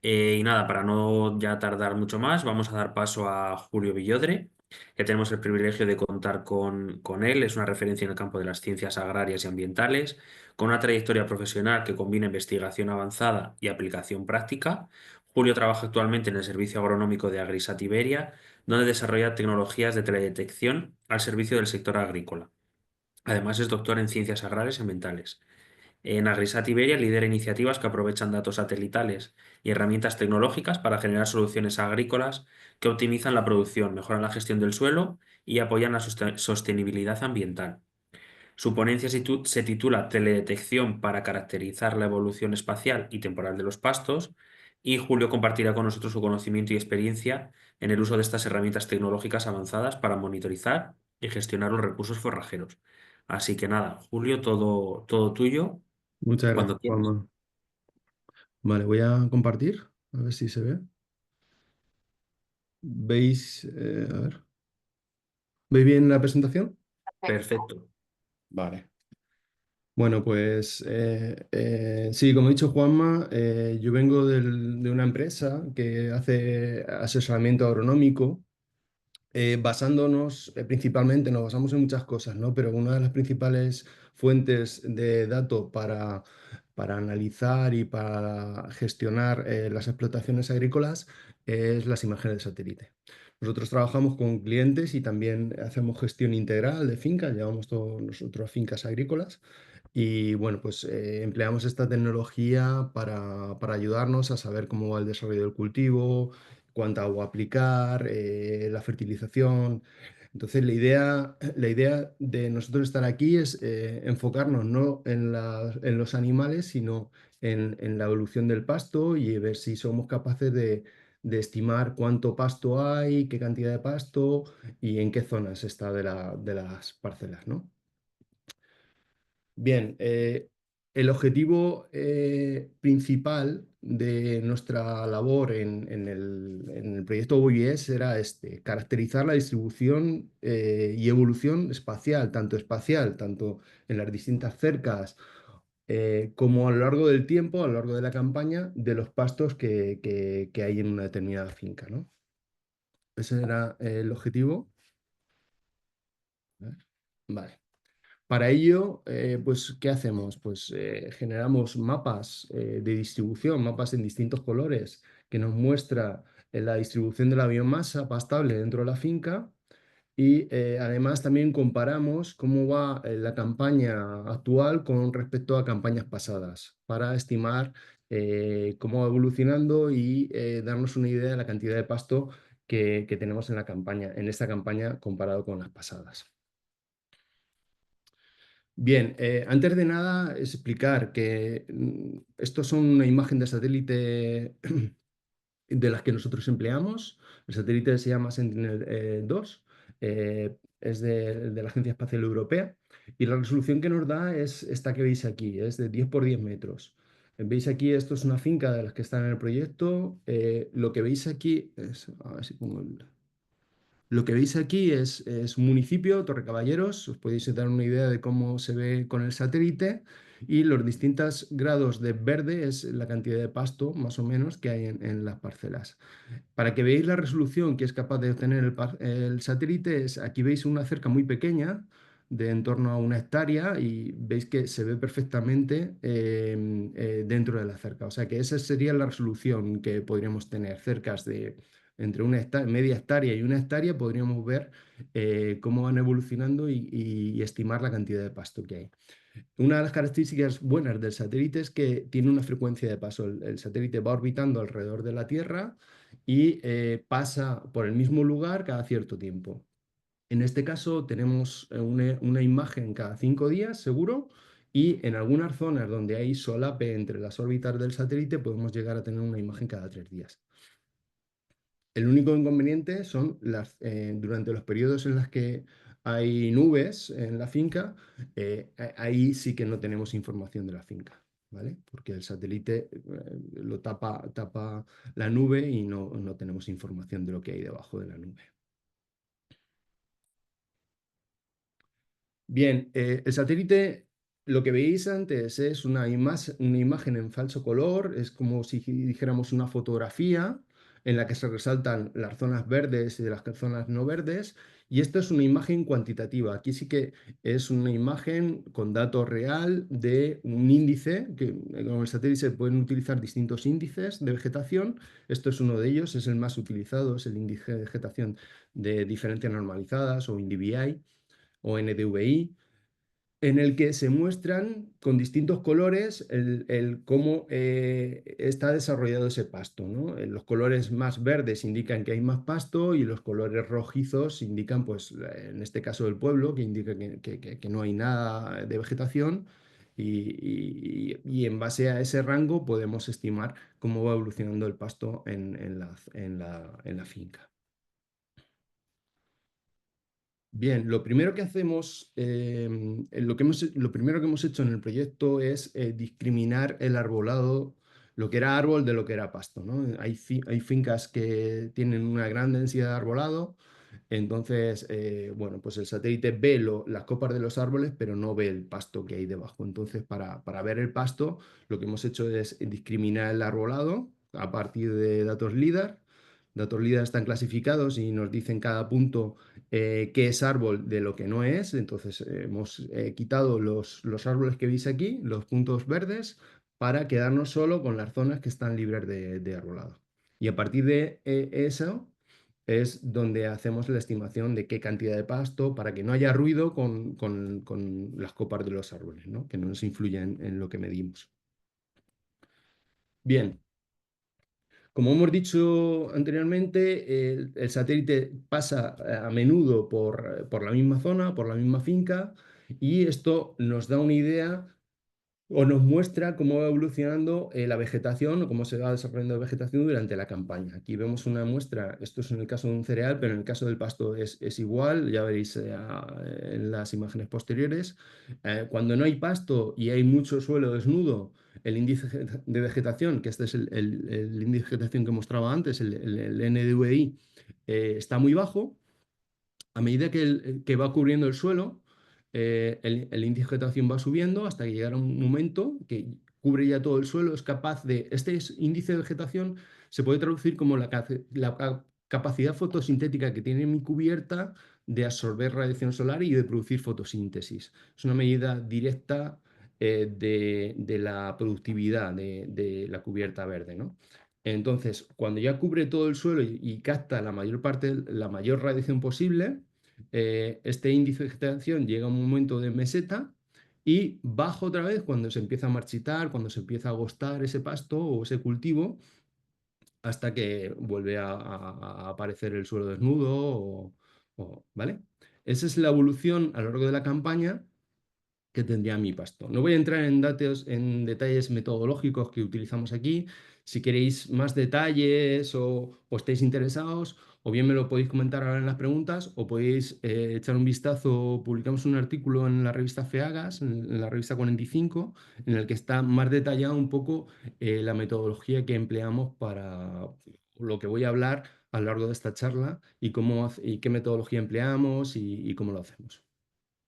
Y nada, para no ya tardar mucho más, vamos a dar paso a Julio Villodre, que tenemos el privilegio de contar con él. Es una referencia en el campo de las ciencias agrarias y ambientales, con una trayectoria profesional que combina investigación avanzada y aplicación práctica. Julio trabaja actualmente en el Servicio Agronómico de Agrisat Iberia, donde desarrolla tecnologías de teledetección al servicio del sector agrícola. Además, es doctor en ciencias agrarias y ambientales. En Agrisat Iberia lidera iniciativas que aprovechan datos satelitales y herramientas tecnológicas para generar soluciones agrícolas que optimizan la producción, mejoran la gestión del suelo y apoyan la sostenibilidad ambiental. Su ponencia se titula Teledetección para caracterizar la evolución espacial y temporal de los pastos, y Julio compartirá con nosotros su conocimiento y experiencia en el uso de estas herramientas tecnológicas avanzadas para monitorizar y gestionar los recursos forrajeros. Así que nada, Julio, todo tuyo. Muchas gracias, Cuando quieras. Juanma. Vale, voy a compartir, a ver si se ve. ¿Veis? A ver. ¿Veis bien la presentación? Perfecto. Perfecto. Vale. Bueno, pues sí, como ha dicho Juanma, yo vengo de una empresa que hace asesoramiento agronómico, basándonos principalmente, nos basamos en muchas cosas, ¿no? Pero una de las principales fuentes de datos para analizar y para gestionar las explotaciones agrícolas es las imágenes de satélite. Nosotros trabajamos con clientes y también hacemos gestión integral de fincas, llevamos todos nosotros fincas agrícolas y bueno, pues empleamos esta tecnología para ayudarnos a saber cómo va el desarrollo del cultivo, cuánta agua aplicar, la fertilización. Entonces, la idea de nosotros estar aquí es enfocarnos no en los animales, sino en la evolución del pasto y ver si somos capaces de estimar cuánto pasto hay, qué cantidad de pasto y en qué zonas está de las parcelas, ¿no? Bien, el objetivo principal de nuestra labor en el proyecto OIS era caracterizar la distribución y evolución espacial, tanto en las distintas cercas como a lo largo del tiempo, a lo largo de la campaña, de los pastos que hay en una determinada finca, ¿no? Ese era el objetivo. A ver. Vale. Para ello, pues, ¿qué hacemos? Pues generamos mapas de distribución, mapas en distintos colores, que nos muestra la distribución de la biomasa pastable dentro de la finca y además también comparamos cómo va la campaña actual con respecto a campañas pasadas para estimar cómo va evolucionando y darnos una idea de la cantidad de pasto que tenemos en en esta campaña comparado con las pasadas. Bien, antes de nada es explicar que estos son una imagen de satélite de las que nosotros empleamos. El satélite se llama Sentinel-2, es de la Agencia Espacial Europea, y la resolución que nos da es esta que veis aquí, es de 10 por 10 metros. Veis aquí, esto es una finca de las que están en el proyecto. Lo que veis aquí es, a ver si pongo lo que veis aquí es un municipio, Torrecaballeros. Os podéis dar una idea de cómo se ve con el satélite, y los distintos grados de verde es la cantidad de pasto, más o menos, que hay en las parcelas. Para que veáis la resolución que es capaz de obtener el satélite, aquí veis una cerca muy pequeña, de en torno a 1 hectárea, y veis que se ve perfectamente dentro de la cerca. O sea que esa sería la resolución que podríamos tener, cercas de entre media hectárea y 1 hectárea. Podríamos ver cómo van evolucionando y estimar la cantidad de pasto que hay. Una de las características buenas del satélite es que tiene una frecuencia de paso. El satélite va orbitando alrededor de la Tierra y pasa por el mismo lugar cada cierto tiempo. En este caso tenemos una imagen cada 5 días, seguro, y en algunas zonas donde hay solape entre las órbitas del satélite podemos llegar a tener una imagen cada 3 días. El único inconveniente son durante los periodos en los que hay nubes en la finca. Ahí sí que no tenemos información de la finca, ¿vale? Porque el satélite lo tapa la nube y no tenemos información de lo que hay debajo de la nube. Bien, el satélite, lo que veis antes es una imagen en falso color. Es como si dijéramos una fotografía en la que se resaltan las zonas verdes y las zonas no verdes, y esto es una imagen cuantitativa. Aquí sí que es una imagen con datos real de un índice, que con el satélite se pueden utilizar distintos índices de vegetación. Esto es uno de ellos, es el más utilizado, es el índice de vegetación de diferencias normalizadas, o INDVI o NDVI, en el que se muestran con distintos colores cómo está desarrollado ese pasto, ¿no? Los colores más verdes indican que hay más pasto, y los colores rojizos indican, pues, en este caso del pueblo, que indica que no hay nada de vegetación, y en base a ese rango podemos estimar cómo va evolucionando el pasto en la finca. Bien, lo primero que hacemos, lo primero que hemos hecho en el proyecto es discriminar el arbolado, lo que era árbol de lo que era pasto, ¿no? Hay fincas que tienen una gran densidad de arbolado. Entonces, bueno, pues el satélite ve las copas de los árboles, pero no ve el pasto que hay debajo. Entonces, para ver el pasto, lo que hemos hecho es discriminar el arbolado a partir de datos LIDAR. Datos LIDAR están clasificados y nos dicen cada punto qué es árbol de lo que no es. Entonces hemos quitado los árboles que veis aquí, los puntos verdes, para quedarnos solo con las zonas que están libres de arbolado. Y a partir de eso es donde hacemos la estimación de qué cantidad de pasto, para que no haya ruido con las copas de los árboles, ¿no? Que no nos influyan en lo que medimos. Bien. Como hemos dicho anteriormente, el satélite pasa a menudo por la misma zona, por la misma finca, y esto nos da una idea o nos muestra cómo va evolucionando la vegetación, o cómo se va desarrollando la vegetación durante la campaña. Aquí vemos una muestra, esto es en el caso de un cereal, pero en el caso del pasto es igual, ya veréis en las imágenes posteriores. Cuando no hay pasto y hay mucho suelo desnudo, el índice de vegetación, que este es el índice de vegetación que mostraba antes, el NDVI, está muy bajo. A medida que va cubriendo el suelo, el índice de vegetación va subiendo hasta que llegará un momento que cubre ya todo el suelo. Este índice de vegetación se puede traducir como la capacidad fotosintética que tiene mi cubierta de absorber radiación solar y de producir fotosíntesis. Es una medida directa de la productividad de la cubierta verde, ¿no? Entonces, cuando ya cubre todo el suelo y capta la mayor radiación posible, este índice de vegetación llega a un momento de meseta y baja otra vez cuando se empieza a marchitar, cuando se empieza a agostar ese pasto o ese cultivo, hasta que vuelve a aparecer el suelo desnudo, ¿vale? Esa es la evolución a lo largo de la campaña que tendría mi pasto. No voy a entrar en detalles metodológicos que utilizamos aquí. Si queréis más detalles o estáis interesados, o bien me lo podéis comentar ahora en las preguntas, o podéis echar un vistazo. Publicamos un artículo en la revista FEAGAS, en la revista 45, en el que está más detallado un poco la metodología que empleamos para lo que voy a hablar a lo largo de esta charla y y qué metodología empleamos y cómo lo hacemos.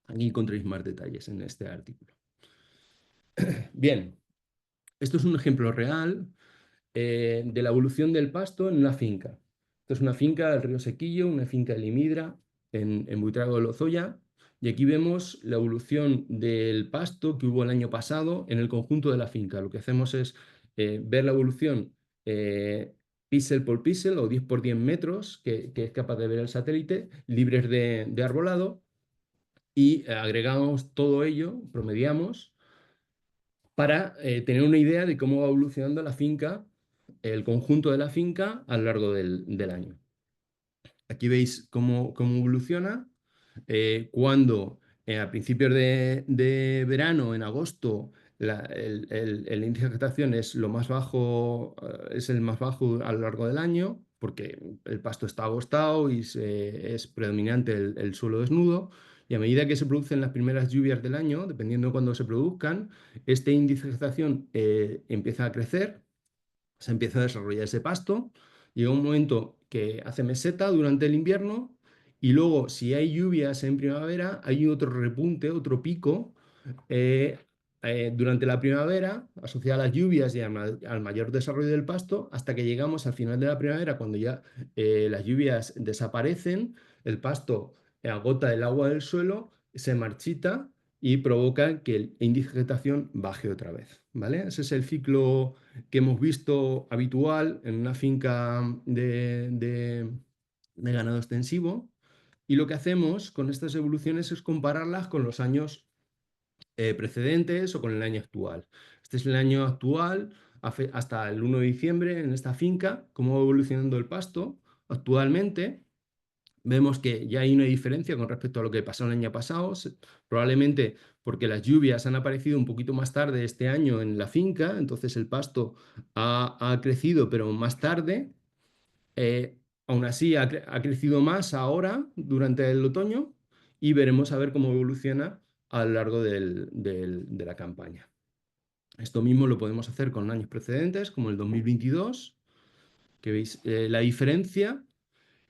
Aquí encontréis más detalles en este artículo. Bien, esto es un ejemplo real de la evolución del pasto en una finca. Esto es una finca del río Sequillo, una finca de Limidra, en Buitrago de Lozoya, y aquí vemos la evolución del pasto que hubo el año pasado en el conjunto de la finca. Lo que hacemos es ver la evolución píxel por píxel o 10 por 10 metros que es capaz de ver el satélite, libres de arbolado, y agregamos todo ello, promediamos, para tener una idea de cómo va evolucionando la finca, el conjunto de la finca a lo largo del año. Aquí veis cómo evoluciona. Cuando a principios de verano, en agosto, el índice de vegetación es lo más bajo, es el más bajo a lo largo del año, porque el pasto está agostado y es predominante el suelo desnudo. Y a medida que se producen las primeras lluvias del año, dependiendo de cuándo se produzcan, este índice de vegetación empieza a crecer, se empieza a desarrollar ese pasto, llega un momento que hace meseta durante el invierno y luego si hay lluvias en primavera hay otro repunte, otro pico eh, durante la primavera asociado a las lluvias y al mayor desarrollo del pasto hasta que llegamos al final de la primavera cuando ya las lluvias desaparecen, el pasto agota el agua del suelo, se marchita y provoca que el índice de vegetación baje otra vez, ¿vale? Ese es el ciclo que hemos visto habitual en una finca de ganado extensivo. Y lo que hacemos con estas evoluciones es compararlas con los años precedentes o con el año actual. Este es el año actual hasta el 1 de diciembre en esta finca, cómo va evolucionando el pasto actualmente. Vemos que ya hay una diferencia con respecto a lo que pasó el año pasado, probablemente porque las lluvias han aparecido un poquito más tarde este año en la finca, entonces el pasto ha crecido, pero más tarde. Eh, Aún así, ha crecido más ahora, durante el otoño, y veremos a ver cómo evoluciona a lo largo de la campaña. Esto mismo lo podemos hacer con años precedentes, como el 2022, que veis la diferencia.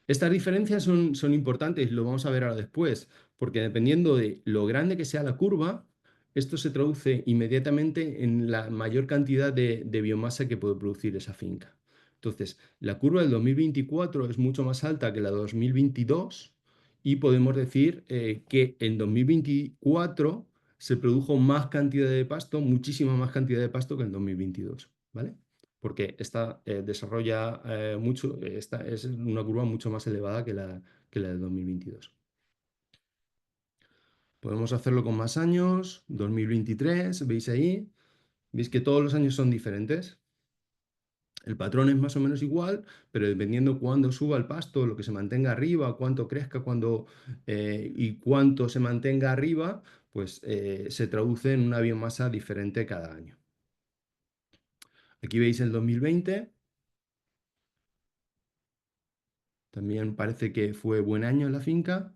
Estas diferencias son importantes, lo vamos a ver ahora después, porque dependiendo de lo grande que sea la curva, esto se traduce inmediatamente en la mayor cantidad de biomasa que puede producir esa finca. Entonces, la curva del 2024 es mucho más alta que la de 2022 y podemos decir que en 2024 se produjo más cantidad de pasto, muchísima más cantidad de pasto que en 2022, ¿vale? Porque esta desarrolla mucho, esta es una curva mucho más elevada que la de 2022. Podemos hacerlo con más años, 2023, veis ahí, veis que todos los años son diferentes. El patrón es más o menos igual, pero dependiendo cuándo suba el pasto, lo que se mantenga arriba, cuánto crezca y cuánto se mantenga arriba, pues se traduce en una biomasa diferente cada año. Aquí veis el 2020. También parece que fue buen año en la finca.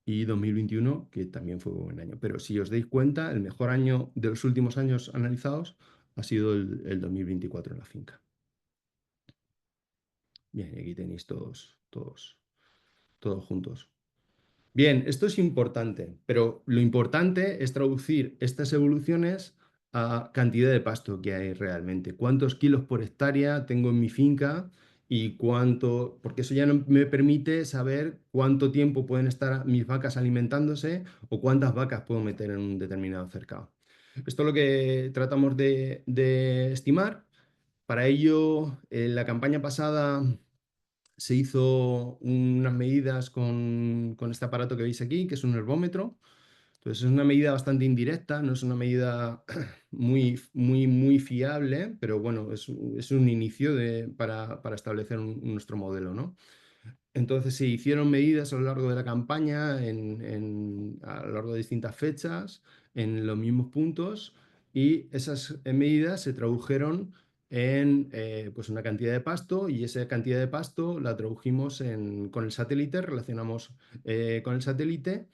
Y 2021, que también fue buen año. Pero si os dais cuenta, el mejor año de los últimos años analizados ha sido el 2024 en la finca. Bien, y aquí tenéis todos juntos. Bien, esto es importante, pero lo importante es traducir estas evoluciones a cantidad de pasto que hay realmente. ¿Cuántos kilos por hectárea tengo en mi finca? Y cuánto, porque eso ya no me permite saber cuánto tiempo pueden estar mis vacas alimentándose o cuántas vacas puedo meter en un determinado cercado. Esto es lo que tratamos de estimar. Para ello, en la campaña pasada se hizo unas medidas con este aparato que veis aquí, que es un herbómetro. Entonces es una medida bastante indirecta, no es una medida muy fiable, pero bueno, es un inicio para establecer nuestro modelo, ¿no? Entonces se hicieron medidas a lo largo de la campaña, a lo largo de distintas fechas, en los mismos puntos, y esas medidas se tradujeron en pues una cantidad de pasto, y esa cantidad de pasto la tradujimos con el satélite, relacionamos con el satélite,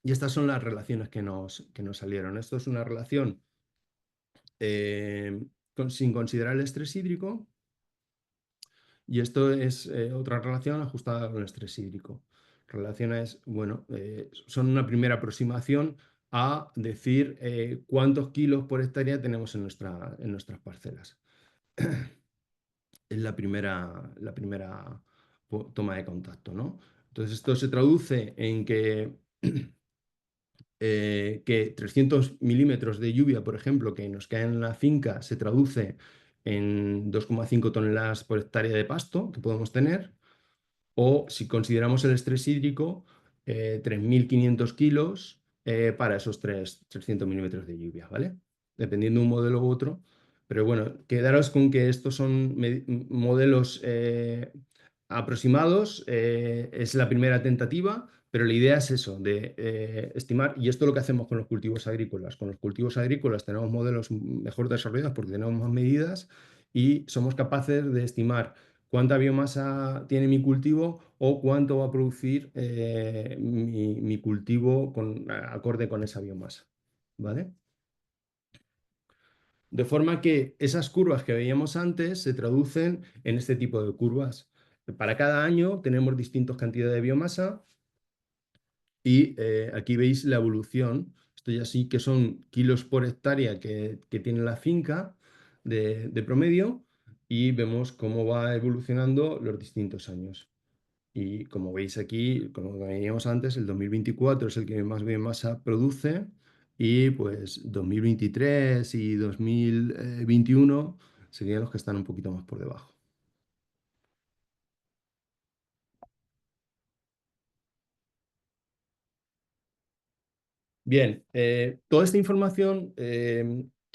y estas son las relaciones que nos salieron. Esto es una relación sin considerar el estrés hídrico, y esto es otra relación ajustada con el estrés hídrico. Relaciones, bueno, son una primera aproximación a decir cuántos kilos por hectárea tenemos en nuestras parcelas. Es la primera toma de contacto, ¿no? Entonces esto se traduce en que 300 milímetros de lluvia, por ejemplo, que nos caen en la finca, se traduce en 2,5 toneladas por hectárea de pasto que podemos tener. O si consideramos el estrés hídrico, 3.500 kilos para esos 300 milímetros de lluvia, ¿vale? Dependiendo de un modelo u otro. Pero bueno, quedaros con que estos son modelos aproximados, es la primera tentativa, pero la idea es eso, de estimar, y esto es lo que hacemos con los cultivos agrícolas. Con los cultivos agrícolas tenemos modelos mejor desarrollados porque tenemos más medidas y somos capaces de estimar cuánta biomasa tiene mi cultivo o cuánto va a producir mi cultivo acorde con esa biomasa, ¿vale? De forma que esas curvas que veíamos antes se traducen en este tipo de curvas. Para cada año tenemos distintas cantidades de biomasa y aquí veis la evolución. Esto ya sí que son kilos por hectárea que tiene la finca de promedio, y vemos cómo va evolucionando los distintos años. Y como veis aquí, como veíamos antes, el 2024 es el que más biomasa produce, y pues 2023 y 2021 serían los que están un poquito más por debajo. Bien, toda esta información,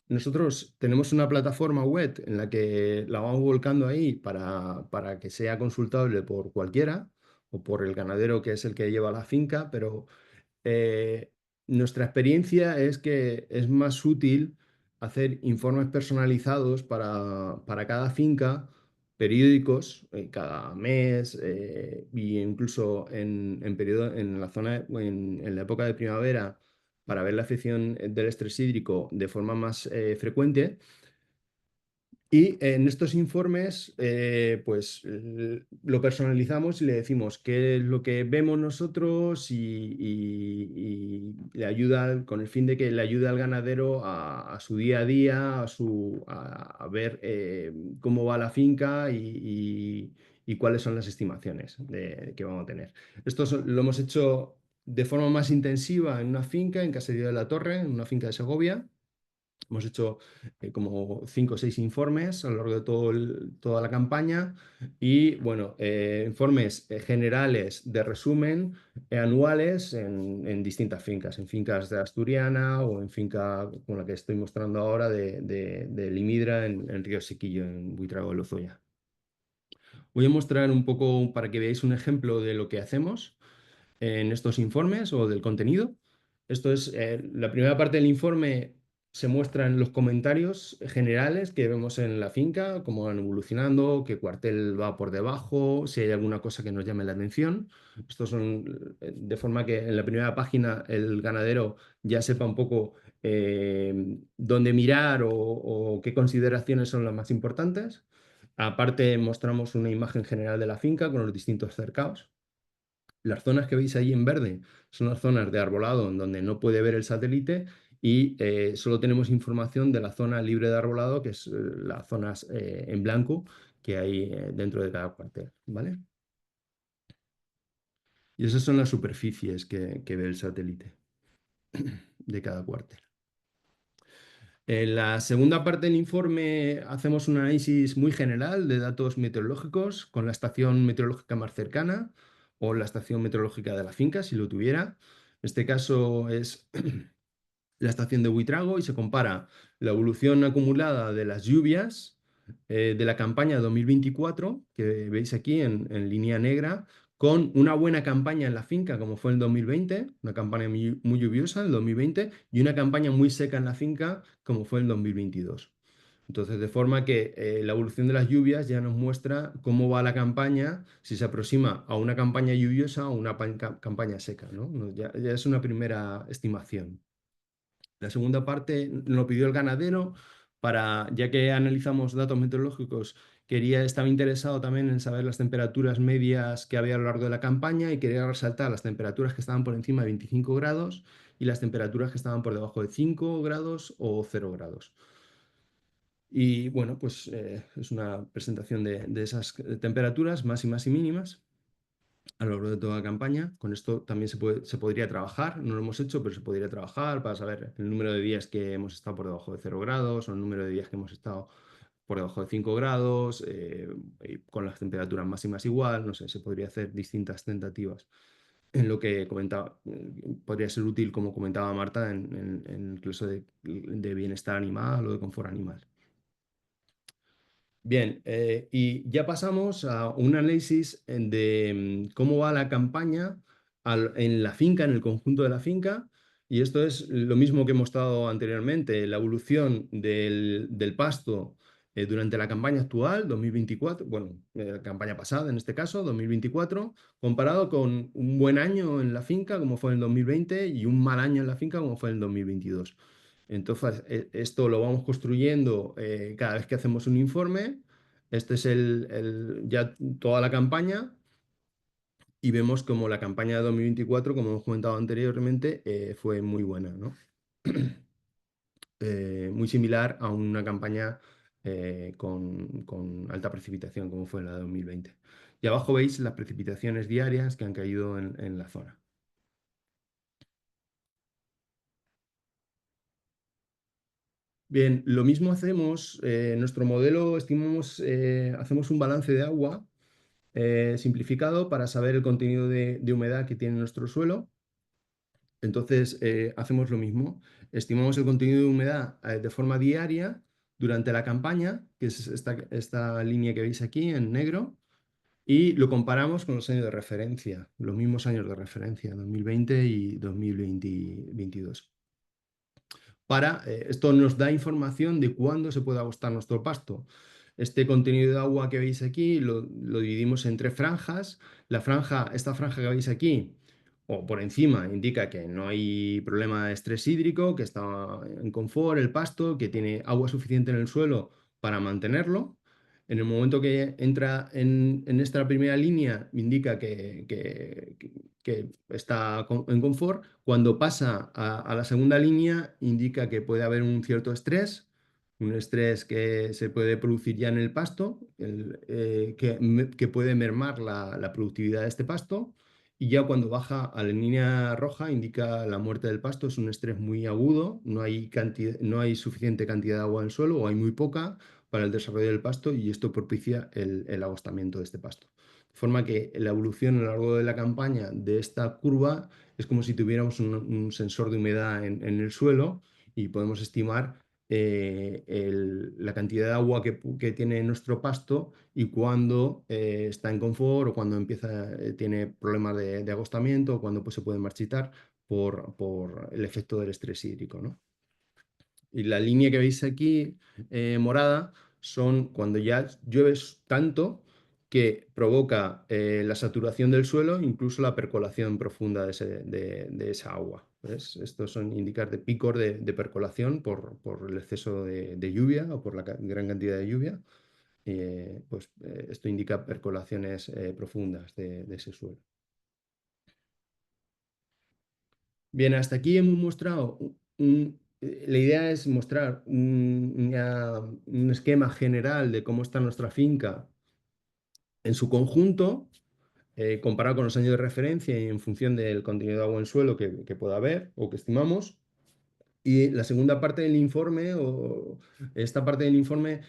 nosotros tenemos una plataforma web en la que la vamos volcando ahí para que sea consultable por cualquiera o por el ganadero que es el que lleva la finca, pero eh, nuestra experiencia es que es más útil hacer informes personalizados para cada finca, periódicos, cada mes, e incluso en la zona, en la época de primavera, para ver la afección del estrés hídrico de forma más frecuente. Y en estos informes, pues lo personalizamos y le decimos qué es lo que vemos nosotros, y le ayuda con el fin de que le ayude al ganadero a su día a día, a ver cómo va la finca y cuáles son las estimaciones que vamos a tener. Lo hemos hecho de forma más intensiva en una finca, en Caserío de la Torre, en una finca de Segovia. Hemos hecho como 5 o 6 informes a lo largo de toda la campaña, y bueno, informes generales de resumen anuales en distintas fincas, en fincas de Asturiana o en finca como la que estoy mostrando ahora de Limidra en Río Sequillo, en Buitrago de Lozoya. Voy a mostrar un poco para que veáis un ejemplo de lo que hacemos en estos informes o del contenido. Esto es la primera parte del informe. Se muestran los comentarios generales que vemos en la finca, cómo van evolucionando, qué cuartel va por debajo, si hay alguna cosa que nos llame la atención. Estos son de forma que en la primera página el ganadero ya sepa un poco dónde mirar o qué consideraciones son las más importantes. Aparte, mostramos una imagen general de la finca con los distintos cercados. Las zonas que veis ahí en verde son las zonas de arbolado en donde no puede ver el satélite, y solo tenemos información de la zona libre de arbolado, que es las zonas en blanco que hay dentro de cada cuartel, ¿vale? Y esas son las superficies que ve el satélite de cada cuartel. En la segunda parte del informe hacemos un análisis muy general de datos meteorológicos con la estación meteorológica más cercana o la estación meteorológica de la finca, si lo tuviera. este caso es la estación de Buitrago y se compara la evolución acumulada de las lluvias de la campaña 2024, que veis aquí en línea negra, con una buena campaña en la finca, como fue el 2020, una campaña muy lluviosa el 2020, y una campaña muy seca en la finca, como fue el 2022. Entonces, de forma que la evolución de las lluvias ya nos muestra cómo va la campaña, si se aproxima a una campaña lluviosa o una campaña seca, ¿no? Ya es una primera estimación. La segunda parte lo pidió el ganadero para, ya que analizamos datos meteorológicos, estaba interesado también en saber las temperaturas medias que había a lo largo de la campaña y quería resaltar las temperaturas que estaban por encima de 25 grados y las temperaturas que estaban por debajo de 5 grados o 0 grados. Y bueno, pues es una presentación de esas temperaturas máximas y mínimas a lo largo de toda la campaña. Con esto también se podría trabajar, no lo hemos hecho, pero se podría trabajar para saber el número de días que hemos estado por debajo de 0 grados o el número de días que hemos estado por debajo de 5 grados, y con las temperaturas máximas igual, no sé, se podría hacer distintas tentativas. En lo que comentaba, podría ser útil, como comentaba Marta, en el caso de bienestar animal o de confort animal. Bien, y ya pasamos a un análisis de cómo va la campaña en la finca, en el conjunto de la finca, y esto es lo mismo que hemos estado anteriormente, la evolución del pasto durante la campaña actual, 2024, bueno, la campaña pasada en este caso, 2024, comparado con un buen año en la finca, como fue en el 2020, y un mal año en la finca, como fue en el 2022. Entonces, esto lo vamos construyendo cada vez que hacemos un informe. Este es ya toda la campaña y vemos como la campaña de 2024, como hemos comentado anteriormente, fue muy buena, ¿no? Muy similar a una campaña con alta precipitación, como fue la de 2020. Y abajo veis las precipitaciones diarias que han caído en la zona. Bien, lo mismo hacemos, en nuestro modelo estimamos, hacemos un balance de agua simplificado para saber el contenido de humedad que tiene nuestro suelo. Entonces, hacemos lo mismo. Estimamos el contenido de humedad de forma diaria durante la campaña, que es esta línea que veis aquí en negro, y lo comparamos con los años de referencia, los mismos años de referencia, 2020 y 2022. Esto nos da información de cuándo se puede agostar nuestro pasto. Este contenido de agua que veis aquí lo dividimos en tres franjas. Esta franja que veis aquí, o por encima, indica que no hay problema de estrés hídrico, que está en confort el pasto, que tiene agua suficiente en el suelo para mantenerlo. En el momento que entra en esta primera línea, indica que está en confort. Cuando pasa a la segunda línea, indica que puede haber un cierto estrés, un estrés que se puede producir ya en el pasto, que puede mermar la productividad de este pasto. Y ya cuando baja a la línea roja, indica la muerte del pasto, es un estrés muy agudo, no hay suficiente cantidad de agua en el suelo o hay muy poca para el desarrollo del pasto y esto propicia el agostamiento de este pasto. De forma que la evolución a lo largo de la campaña de esta curva es como si tuviéramos un sensor de humedad en el suelo y podemos estimar la cantidad de agua que tiene nuestro pasto y cuando está en confort o cuando tiene problemas de agostamiento o cuando pues, se puede marchitar por el efecto del estrés hídrico, ¿no? Y la línea que veis aquí morada son cuando ya llueve tanto que provoca la saturación del suelo, incluso la percolación profunda de esa agua. ¿Ves? Estos son indicar de picos de percolación por el exceso de lluvia o por la gran cantidad de lluvia. Esto indica percolaciones profundas de ese suelo. Bien, hasta aquí hemos mostrado la idea es mostrar un esquema general de cómo está nuestra finca en su conjunto, comparado con los años de referencia y en función del contenido de agua en suelo que pueda haber o que estimamos. Y la segunda parte del informe, o esta parte del informe,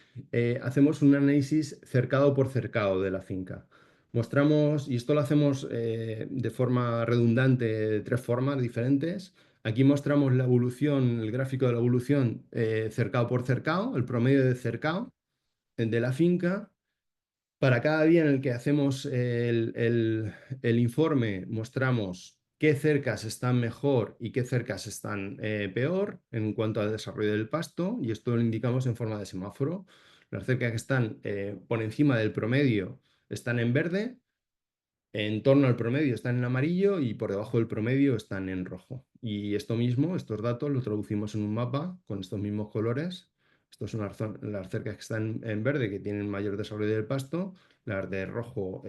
hacemos un análisis cercado por cercado de la finca. Mostramos, y esto lo hacemos de forma redundante, de 3 formas diferentes. Aquí mostramos la evolución, el gráfico de la evolución cercado por cercado, el promedio de cercado de la finca. Para cada día en el que hacemos el informe, mostramos qué cercas están mejor y qué cercas están peor en cuanto al desarrollo del pasto, y esto lo indicamos en forma de semáforo. Las cercas que están por encima del promedio están en verde, en torno al promedio están en amarillo y por debajo del promedio están en rojo. Y esto mismo, estos datos, los traducimos en un mapa con estos mismos colores. Estas son las cercas que están en verde, que tienen mayor desarrollo del pasto. Las de rojo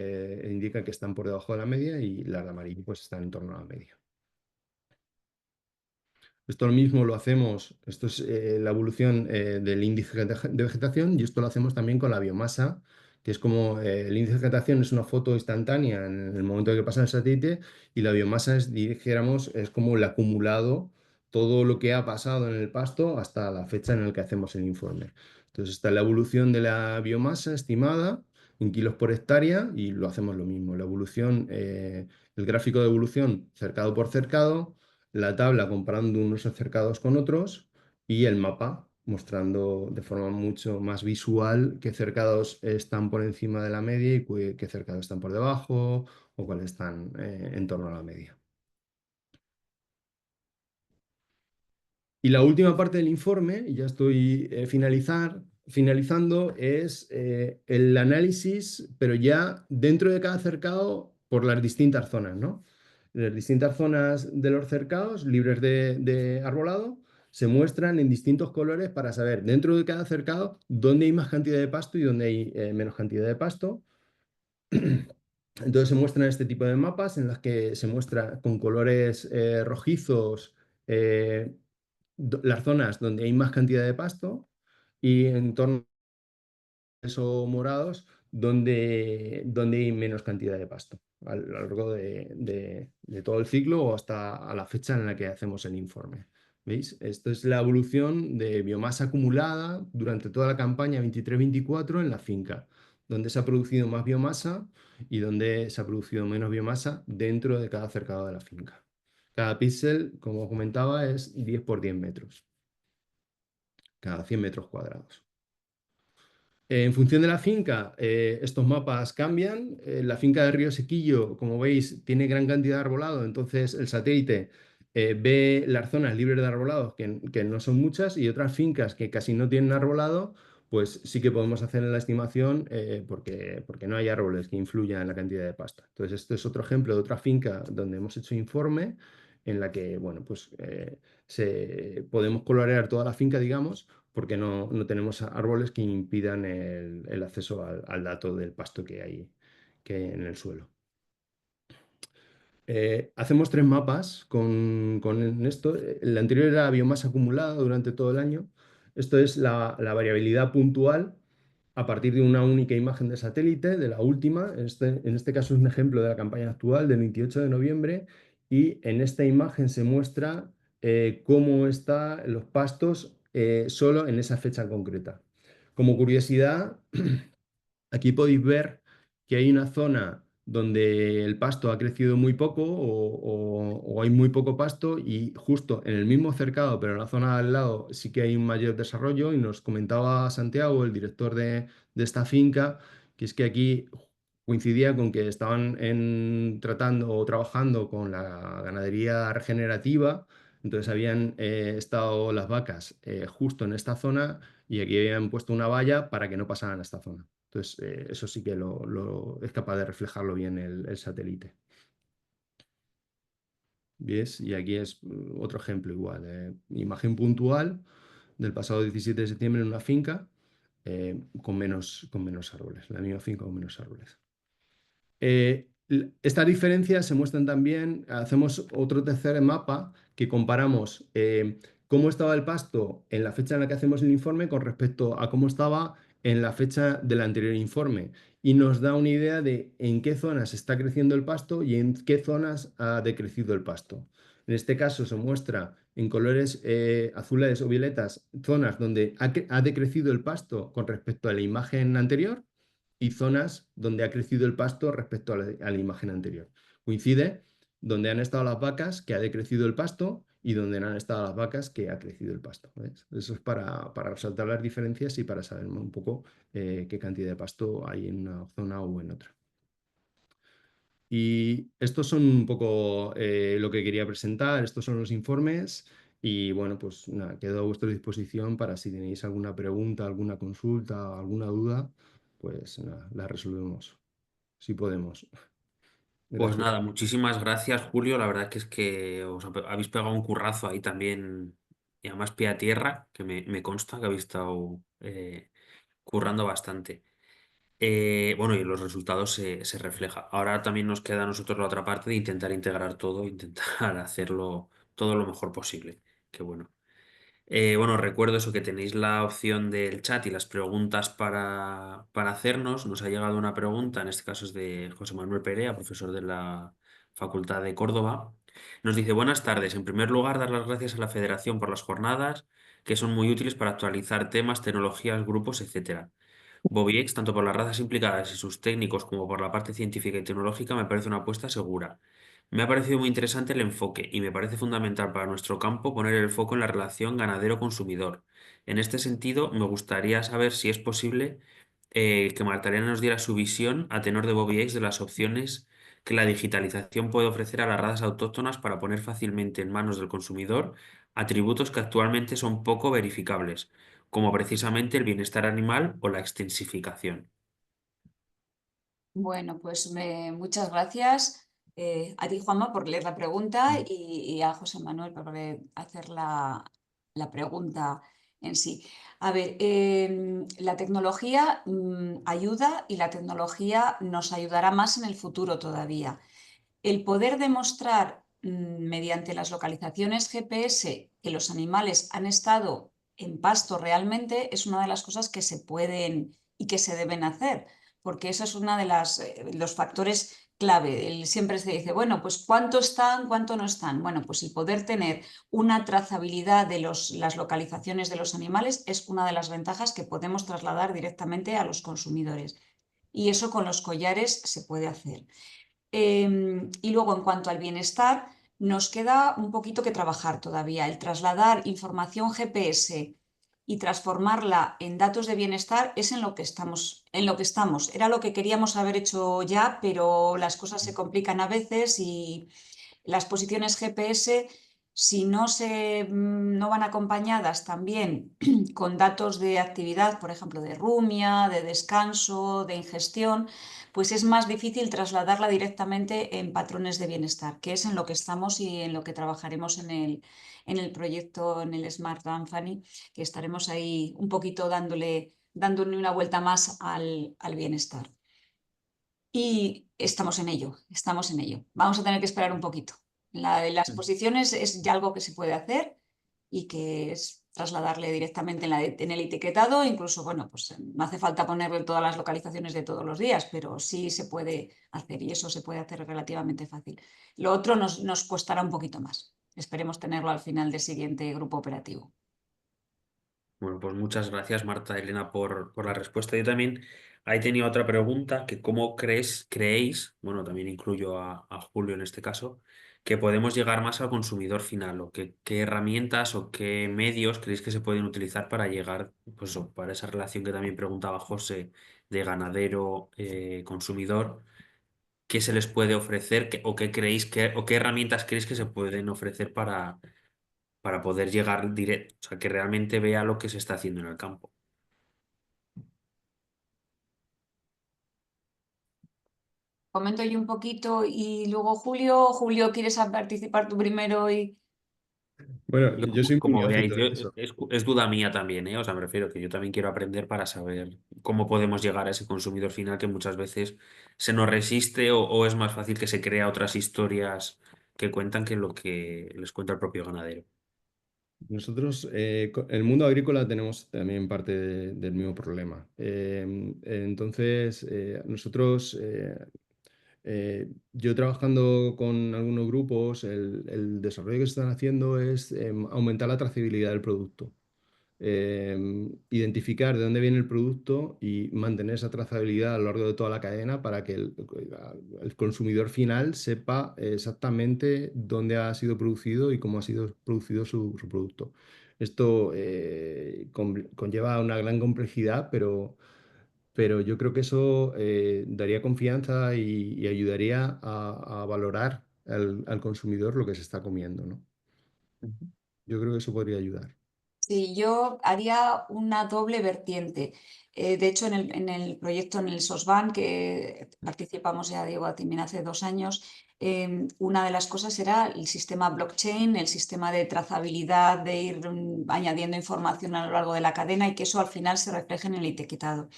indican que están por debajo de la media y las de amarillo pues están en torno a la media. Esto lo mismo lo hacemos, esto es la evolución del índice de vegetación, y esto lo hacemos también con la biomasa, que es como el índice de vegetación es una foto instantánea en el momento en que pasa el satélite, y la biomasa es, dijéramos, es como el acumulado, todo lo que ha pasado en el pasto hasta la fecha en la que hacemos el informe. Entonces está la evolución de la biomasa estimada en kilos por hectárea, y lo hacemos lo mismo, la evolución, el gráfico de evolución cercado por cercado, la tabla comparando unos cercados con otros y el mapa mostrando de forma mucho más visual qué cercados están por encima de la media y qué cercados están por debajo o cuáles están en torno a la media. Y la última parte del informe, y ya estoy finalizando, es el análisis, pero ya dentro de cada cercado por las distintas zonas, ¿no? Las distintas zonas de los cercados libres de arbolado se muestran en distintos colores para saber dentro de cada cercado dónde hay más cantidad de pasto y dónde hay menos cantidad de pasto. Entonces se muestran este tipo de mapas en las que se muestra con colores rojizos eh, las zonas donde hay más cantidad de pasto, y en torno a eso morados donde hay menos cantidad de pasto a lo largo de todo el ciclo o hasta a la fecha en la que hacemos el informe. ¿Veis? Esto es la evolución de biomasa acumulada durante toda la campaña 23-24 en la finca, donde se ha producido más biomasa y donde se ha producido menos biomasa dentro de cada cercado de la finca. Cada píxel, como comentaba, es 10 por 10 metros, cada 100 metros cuadrados. En función de la finca, estos mapas cambian. La finca de Río Sequillo, como veis, tiene gran cantidad de arbolado, entonces el satélite ve las zonas libres de arbolado, que no son muchas, y otras fincas que casi no tienen arbolado, pues sí que podemos hacer la estimación porque no hay árboles que influyan en la cantidad de pasta. Entonces, este es otro ejemplo de otra finca donde hemos hecho informe, en la que, bueno, pues podemos colorear toda la finca, digamos, porque no tenemos árboles que impidan el acceso al dato del pasto que hay en el suelo. Hacemos 3 mapas con esto. El anterior era la biomasa acumulada durante todo el año. Esto es la variabilidad puntual a partir de una única imagen de satélite, de la última. En este caso es un ejemplo de la campaña actual del 28 de noviembre, y en esta imagen se muestra cómo están los pastos solo en esa fecha concreta. Como curiosidad, aquí podéis ver que hay una zona donde el pasto ha crecido muy poco o hay muy poco pasto, y justo en el mismo cercado, pero en la zona al lado sí que hay un mayor desarrollo, y nos comentaba Santiago, el director de esta finca, que es que aquí coincidía con que estaban tratando o trabajando con la ganadería regenerativa. Entonces habían estado las vacas justo en esta zona, y aquí habían puesto una valla para que no pasaran a esta zona. Entonces, eso sí que es capaz de reflejarlo bien el satélite. ¿Ves? Y aquí es otro ejemplo igual. Imagen puntual del pasado 17 de septiembre en una finca con menos árboles. La misma finca con menos árboles. Estas diferencias se muestran también, hacemos otro tercer mapa que comparamos cómo estaba el pasto en la fecha en la que hacemos el informe con respecto a cómo estaba en la fecha del anterior informe, y nos da una idea de en qué zonas está creciendo el pasto y en qué zonas ha decrecido el pasto. En este caso se muestra en colores azules o violetas zonas donde ha decrecido el pasto con respecto a la imagen anterior, y zonas donde ha crecido el pasto respecto a la imagen anterior. Coincide donde han estado las vacas que ha decrecido el pasto y donde no han estado las vacas que ha crecido el pasto. ¿Ves? Eso es para resaltar las diferencias y para saber un poco qué cantidad de pasto hay en una zona o en otra. Y estos son un poco lo que quería presentar, estos son los informes y bueno, pues nada, quedo a vuestra disposición para si tenéis alguna pregunta, alguna consulta, alguna duda, pues nada, la resolvemos, si podemos. Pues Gracias. nada, muchísimas gracias, Julio. La verdad que es que habéis pegado un currazo ahí también, y además pie a tierra, que me consta que habéis estado currando bastante. Bueno, y los resultados se reflejan. Ahora también nos queda a nosotros la otra parte de intentar integrar todo, intentar hacerlo todo lo mejor posible. Qué bueno. Bueno, recuerdo eso que tenéis la opción del chat y las preguntas para hacernos. Nos ha llegado una pregunta, en este caso es de José Manuel Perea, profesor de la Facultad de Córdoba. Nos dice, buenas tardes. En primer lugar, dar las gracias a la Federación por las jornadas, que son muy útiles para actualizar temas, tecnologías, grupos, etcétera. Bobiex, tanto por las razas implicadas y sus técnicos como por la parte científica y tecnológica, me parece una apuesta segura. Me ha parecido muy interesante el enfoque y me parece fundamental para nuestro campo poner el foco en la relación ganadero-consumidor. En este sentido, me gustaría saber si es posible que Magdalena nos diera su visión a tenor de Bobiex de las opciones que la digitalización puede ofrecer a las razas autóctonas para poner fácilmente en manos del consumidor atributos que actualmente son poco verificables, como precisamente el bienestar animal o la extensificación. Bueno, pues muchas gracias a ti, Juanma, por leer la pregunta y a José Manuel por hacer la pregunta en sí. A ver, la tecnología ayuda y la tecnología nos ayudará más en el futuro todavía. El poder demostrar mediante las localizaciones GPS que los animales han estado en pasto realmente es una de las cosas que se pueden y que se deben hacer, porque eso es uno de los factores clave. Siempre se dice, bueno, pues cuánto están, cuánto no están. Bueno, pues el poder tener una trazabilidad de las localizaciones de los animales es una de las ventajas que podemos trasladar directamente a los consumidores. Y eso con los collares se puede hacer. Y luego, en cuanto al bienestar, nos queda un poquito que trabajar todavía. El trasladar información GPS y transformarla en datos de bienestar es en lo que estamos, en lo que estamos. Era lo que queríamos haber hecho ya, pero las cosas se complican a veces y las posiciones GPS, si no van acompañadas también con datos de actividad, por ejemplo, de rumia, de descanso, de ingestión, pues es más difícil trasladarla directamente en patrones de bienestar, que es en lo que estamos y en lo que trabajaremos en el proyecto, en el Smart Funny, que estaremos ahí un poquito dándole una vuelta más al bienestar. Y estamos en ello, estamos en ello. Vamos a tener que esperar un poquito. La de las posiciones es ya algo que se puede hacer y que es trasladarle directamente en el etiquetado. Incluso, bueno, pues no hace falta ponerle todas las localizaciones de todos los días, pero sí se puede hacer y eso se puede hacer relativamente fácil. Lo otro nos costará un poquito más. Esperemos tenerlo al final del siguiente grupo operativo. Bueno, pues muchas gracias, Marta Elena, por la respuesta. Yo también ahí tenía otra pregunta, que cómo creéis, bueno, también incluyo a Julio en este caso, que podemos llegar más al consumidor final, o qué herramientas o qué medios creéis que se pueden utilizar para llegar, pues, para esa relación que también preguntaba José, de ganadero, consumidor, qué se les puede ofrecer, o qué creéis o qué herramientas creéis que se pueden ofrecer para poder llegar directo, o sea, que realmente vea lo que se está haciendo en el campo. Comento yo un poquito y luego Julio, ¿quieres participar tú primero? Bueno, Yo, yo soy muy como neófito veáis, en eso. es duda mía también, ¿eh? O sea, me refiero que yo también quiero aprender para saber cómo podemos llegar a ese consumidor final que muchas veces se nos resiste o es más fácil que se crea otras historias que cuentan que lo que les cuenta el propio ganadero. Nosotros, en el mundo agrícola tenemos también parte del mismo problema. Entonces, nosotros, yo trabajando con algunos grupos, el desarrollo que se están haciendo es aumentar la trazabilidad del producto. identificar de dónde viene el producto y mantener esa trazabilidad a lo largo de toda la cadena para que el consumidor final sepa exactamente dónde ha sido producido y cómo ha sido producido su producto. Esto conlleva una gran complejidad, pero yo creo que eso daría confianza y ayudaría a valorar al consumidor lo que se está comiendo, ¿no? Ujú. Yo creo que eso podría ayudar. Sí, yo haría una doble vertiente. De hecho, en el proyecto, en el SOSBAN, que participamos ya, Diego, también hace 2 años, una de las cosas era el sistema blockchain, el sistema de trazabilidad, de ir añadiendo información a lo largo de la cadena y que eso al final se refleje en el etiquetado.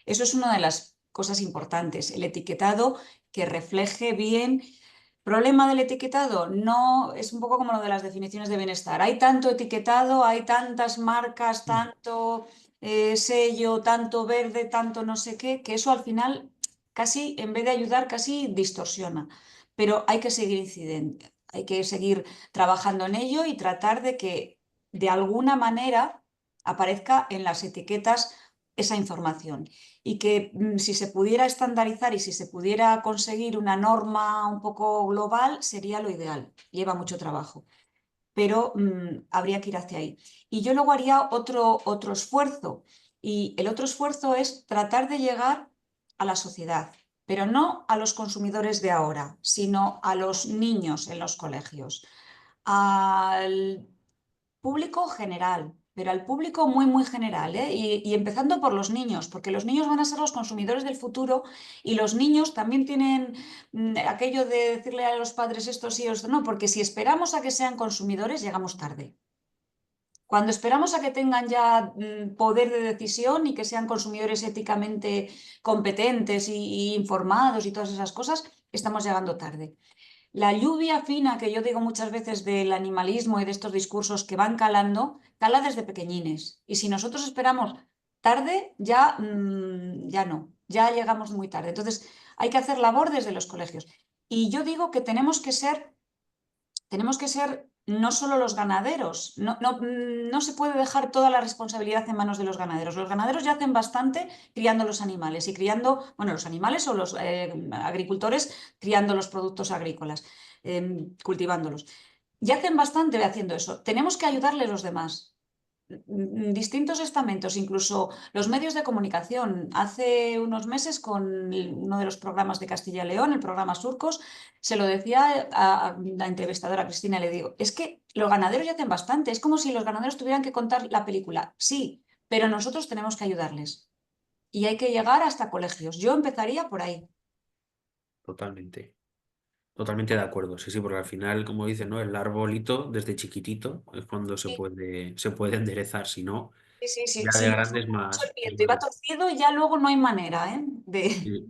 Eso es una de las cosas importantes, el etiquetado que refleje bien. Problema del etiquetado, no es un poco como lo de las definiciones de bienestar. Hay tanto etiquetado, hay tantas marcas, tanto sello, tanto verde, tanto no sé qué, que eso al final casi, en vez de ayudar, casi distorsiona. Pero hay que seguir incidente, hay que seguir trabajando en ello y tratar de que de alguna manera aparezca en las etiquetas esa información y que si se pudiera estandarizar y si se pudiera conseguir una norma un poco global, sería lo ideal. Lleva mucho trabajo, pero habría que ir hacia ahí. Y yo luego haría otro esfuerzo, y el otro esfuerzo es tratar de llegar a la sociedad, pero no a los consumidores de ahora, sino a los niños en los colegios, al público general, pero al público muy, muy general, ¿eh? Y empezando por los niños, porque los niños van a ser los consumidores del futuro y los niños también tienen aquello de decirle a los padres esto sí o esto no, porque si esperamos a que sean consumidores, llegamos tarde. Cuando esperamos a que tengan ya poder de decisión y que sean consumidores éticamente competentes y informados y todas esas cosas, estamos llegando tarde. La lluvia fina que yo digo muchas veces del animalismo y de estos discursos que van calando, cala desde pequeñines. Y si nosotros esperamos tarde, ya, ya no, ya llegamos muy tarde. Entonces, hay que hacer labor desde los colegios. Y yo digo que tenemos que ser no solo los ganaderos, no se puede dejar toda la responsabilidad en manos de los ganaderos. Los ganaderos ya hacen bastante criando los animales y criando, bueno, los animales o los agricultores criando los productos agrícolas, cultivándolos. Ya hacen bastante haciendo eso. Tenemos que ayudarle los demás. Distintos estamentos, incluso los medios de comunicación. Hace unos meses, con uno de los programas de Castilla y León, el programa Surcos, se lo decía a la entrevistadora Cristina, le digo, es que los ganaderos ya hacen bastante, es como si los ganaderos tuvieran que contar la película. Sí, pero nosotros tenemos que ayudarles y hay que llegar hasta colegios. Yo empezaría por ahí. Totalmente. Totalmente de acuerdo. Sí, sí, porque al final, como dicen, ¿no? El arbolito desde chiquitito es cuando Sí, se puede enderezar. Si no, sí, sí, sí. ya Si de no grande sopla mucho el es viento y más va difícil. torcido, ya luego no hay manera, ¿eh? Sí,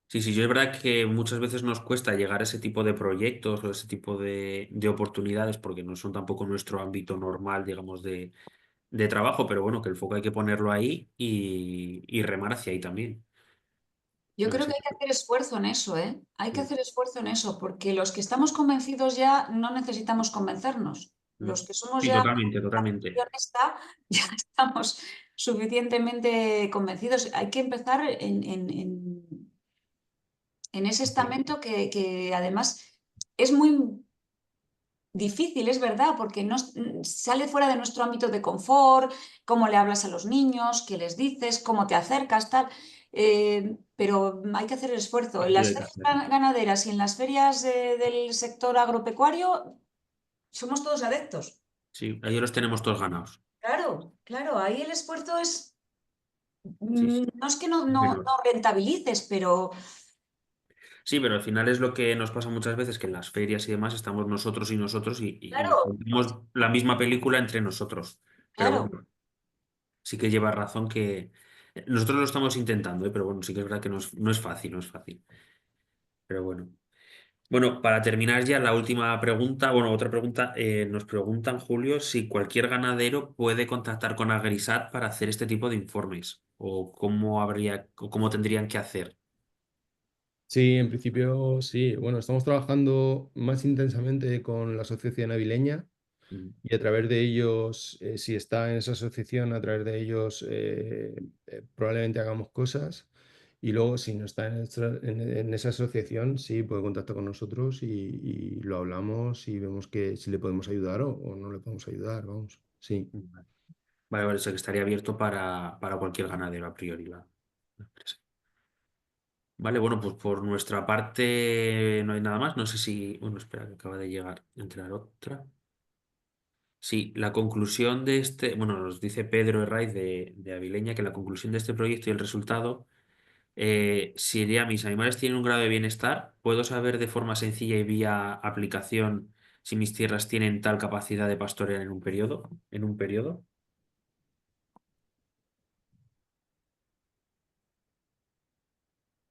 sí, sí, yo es verdad que muchas veces nos cuesta llegar a ese tipo de proyectos o ese tipo de oportunidades porque no son tampoco nuestro ámbito normal, digamos, de trabajo, pero bueno, que el foco hay que ponerlo ahí y remar hacia ahí también. Yo En creo ese que hay que tipo. hacer esfuerzo en eso, ¿eh? Hay que Mm, hacer esfuerzo en eso, porque los que estamos convencidos ya no necesitamos convencernos. mm. Los que somos Sí, ya totalmente, totalmente. honesta, ya estamos suficientemente convencidos. Hay que empezar en ese estamento que además es muy difícil, es verdad, porque no sale fuera de nuestro ámbito de confort, cómo le hablas a los niños, qué les dices, cómo te acercas, tal. Pero hay que hacer el esfuerzo. En Sí, las hay que ferias hacerlo. ganaderas y en las ferias del sector agropecuario somos todos adeptos. Sí, ahí los tenemos todos ganados. Claro, claro, ahí el esfuerzo es, Sí, sí. no es que no, Es no, menor. no rentabilices, pero Sí, pero al final es lo que nos pasa muchas veces, que en las ferias y demás estamos nosotros y nosotros y nos claro, contamos la misma película entre nosotros. Pero claro. bueno, sí que lleva razón que nosotros lo estamos intentando, ¿eh? Pero bueno, sí que es verdad que no es fácil, no es fácil. Pero bueno. Bueno, para terminar ya la última pregunta, bueno, otra pregunta, nos preguntan, Julio, si cualquier ganadero puede contactar con Agrisat para hacer este tipo de informes o cómo habría, o cómo tendrían que hacer. Sí, en principio sí. Bueno, estamos trabajando más intensamente con la Asociación Avileña Mm. y a través de ellos, si está en esa asociación, a través de ellos probablemente hagamos cosas. Y luego, si no está en esa asociación, sí, puede contactar con nosotros y lo hablamos y vemos que si le podemos ayudar o no le podemos ayudar, vamos. Sí. Vale, vale, o sea que estaría abierto para cualquier ganadero a priori la empresa. Vale, bueno, pues por nuestra parte no hay nada más. No sé si... Bueno, espera, que acaba de llegar, entrar otra. Sí, la conclusión de este... Bueno, nos dice Pedro Herraiz de Avileña que la conclusión de este proyecto y el resultado sería: mis animales tienen un grado de bienestar. ¿Puedo saber de forma sencilla y vía aplicación si mis tierras tienen tal capacidad de pastorear en un periodo? ¿En un periodo?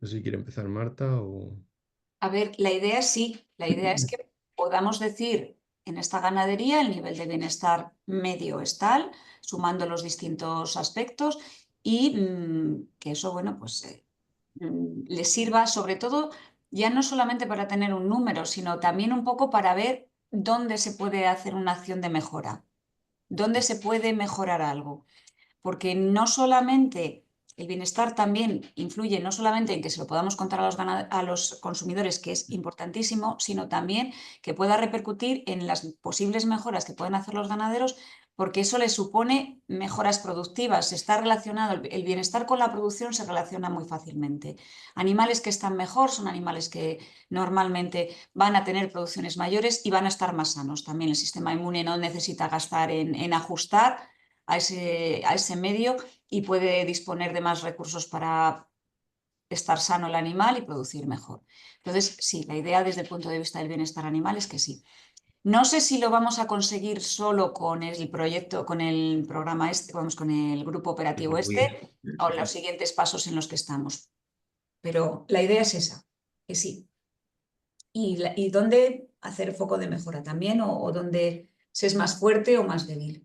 No sé si quiere empezar Marta o... A ver, la idea sí, la idea es que podamos decir en esta ganadería el nivel de bienestar medio es tal, sumando los distintos aspectos y que eso, bueno, pues le sirva sobre todo ya no solamente para tener un número, sino también un poco para ver dónde se puede hacer una acción de mejora, dónde se puede mejorar algo porque no solamente el bienestar también influye no solamente en que se lo podamos contar a los consumidores, que es importantísimo, sino también que pueda repercutir en las posibles mejoras que pueden hacer los ganaderos, porque eso les supone mejoras productivas. Está relacionado, el bienestar con la producción se relaciona muy fácilmente. Animales que están mejor son animales que normalmente van a tener producciones mayores y van a estar más sanos. También el sistema inmune no necesita gastar en ajustar a ese medio y puede disponer de más recursos para estar sano el animal y producir mejor. Entonces, sí, la idea desde el punto de vista del bienestar animal es que sí. No sé si lo vamos a conseguir solo con el proyecto, con el programa este, vamos, con el grupo operativo Muy bien. este, o los siguientes pasos en los que estamos. Pero la idea es esa, que sí. Y dónde hacer foco de mejora también, o dónde se es más fuerte o más débil.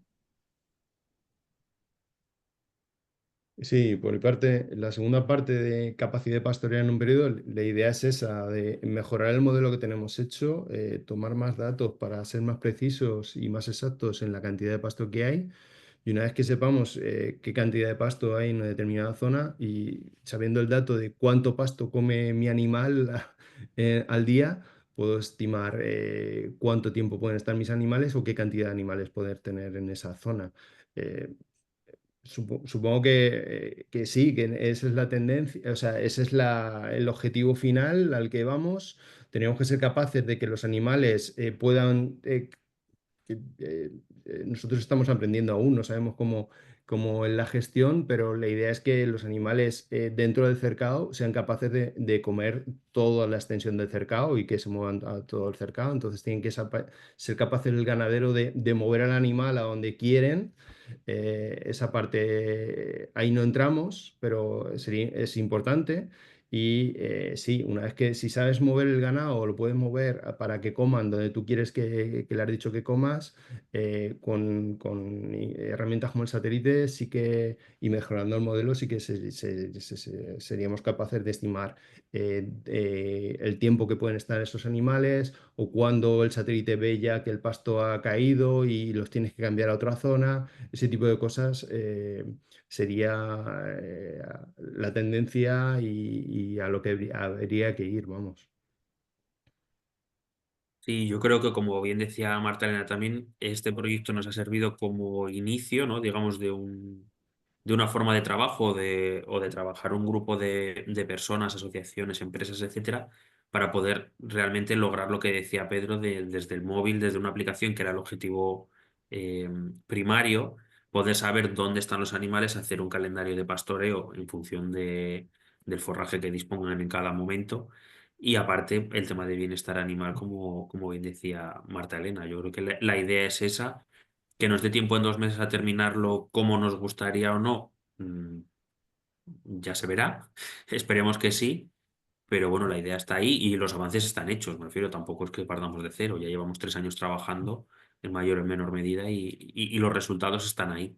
Sí, por mi parte, la segunda parte de capacidad de pastorear en un periodo, la idea es esa, de mejorar el modelo que tenemos hecho, tomar más datos para ser más precisos y más exactos en la cantidad de pasto que hay. Y una vez que sepamos qué cantidad de pasto hay en una determinada zona y sabiendo el dato de cuánto pasto come mi animal al día, puedo estimar cuánto tiempo pueden estar mis animales o qué cantidad de animales poder tener en esa zona. Eh, Supongo que sí, que esa es la tendencia, o sea, ese es el objetivo final al que vamos. Tenemos que ser capaces de que los animales puedan nosotros estamos aprendiendo aún, no sabemos cómo es la gestión, pero la idea es que los animales dentro del cercado sean capaces de comer toda la extensión del cercado y que se muevan a todo el cercado. Entonces tienen que ser capaces el ganadero de mover al animal a donde quieren. Esa parte ahí no entramos, pero es importante. Y sí, una vez que si sabes mover el ganado, lo puedes mover para que coman donde tú quieres que le has dicho que comas, con herramientas como el satélite sí que, y mejorando el modelo, sí que seríamos capaces de estimar el tiempo que pueden estar esos animales o cuando el satélite ve ya que el pasto ha caído y los tienes que cambiar a otra zona. Ese tipo de cosas sería la tendencia y a lo que habría que ir, vamos. Sí, yo creo que como bien decía Marta Elena también, este proyecto nos ha servido como inicio, ¿no? Digamos, de una forma de trabajo o de trabajar un grupo de personas, asociaciones, empresas, etcétera, para poder realmente lograr lo que decía Pedro desde el móvil, desde una aplicación que era el objetivo eh, primario, poder saber dónde están los animales, hacer un calendario de pastoreo en función del forraje que dispongan en cada momento. Y aparte, el tema de bienestar animal, como bien decía Marta Elena. Yo creo que la idea es esa, que nos dé tiempo en 2 meses a terminarlo como nos gustaría o no, ya se verá. Esperemos que sí, pero bueno, la idea está ahí y los avances están hechos. Me refiero, tampoco es que partamos de cero, ya llevamos 3 años trabajando en mayor o en menor medida y los resultados están ahí.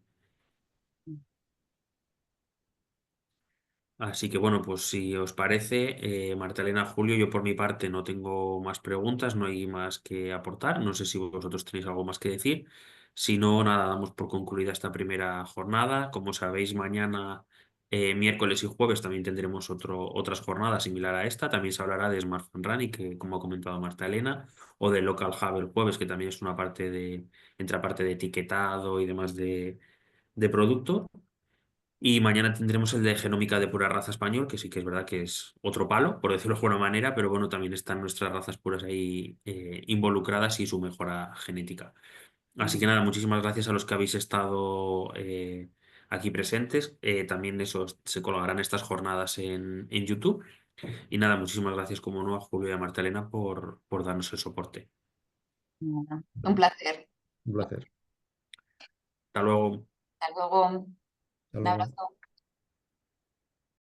Así que bueno, pues si os parece, Marta Elena, Julio, yo por mi parte no tengo más preguntas, no hay más que aportar. No sé si vosotros tenéis algo más que decir. Si no, nada, damos por concluida esta primera jornada. Como sabéis, mañana, miércoles y jueves también tendremos otras jornadas similar a esta. También se hablará de Smartphone Run y que, como ha comentado Marta Elena, o de Local Hub el jueves, que también es una parte entra parte de etiquetado y demás de producto. Y mañana tendremos el de genómica de pura raza español, que sí que es verdad que es otro palo, por decirlo de alguna manera, pero bueno, también están nuestras razas puras ahí involucradas y su mejora genética. Así que nada, muchísimas gracias a los que habéis estado aquí presentes. También eso se colgarán estas jornadas en YouTube. Y nada, muchísimas gracias como no a Julio y a Marta Elena por darnos el soporte. Un placer. Un placer. Hasta luego. Hasta luego. Hasta Un luego. abrazo.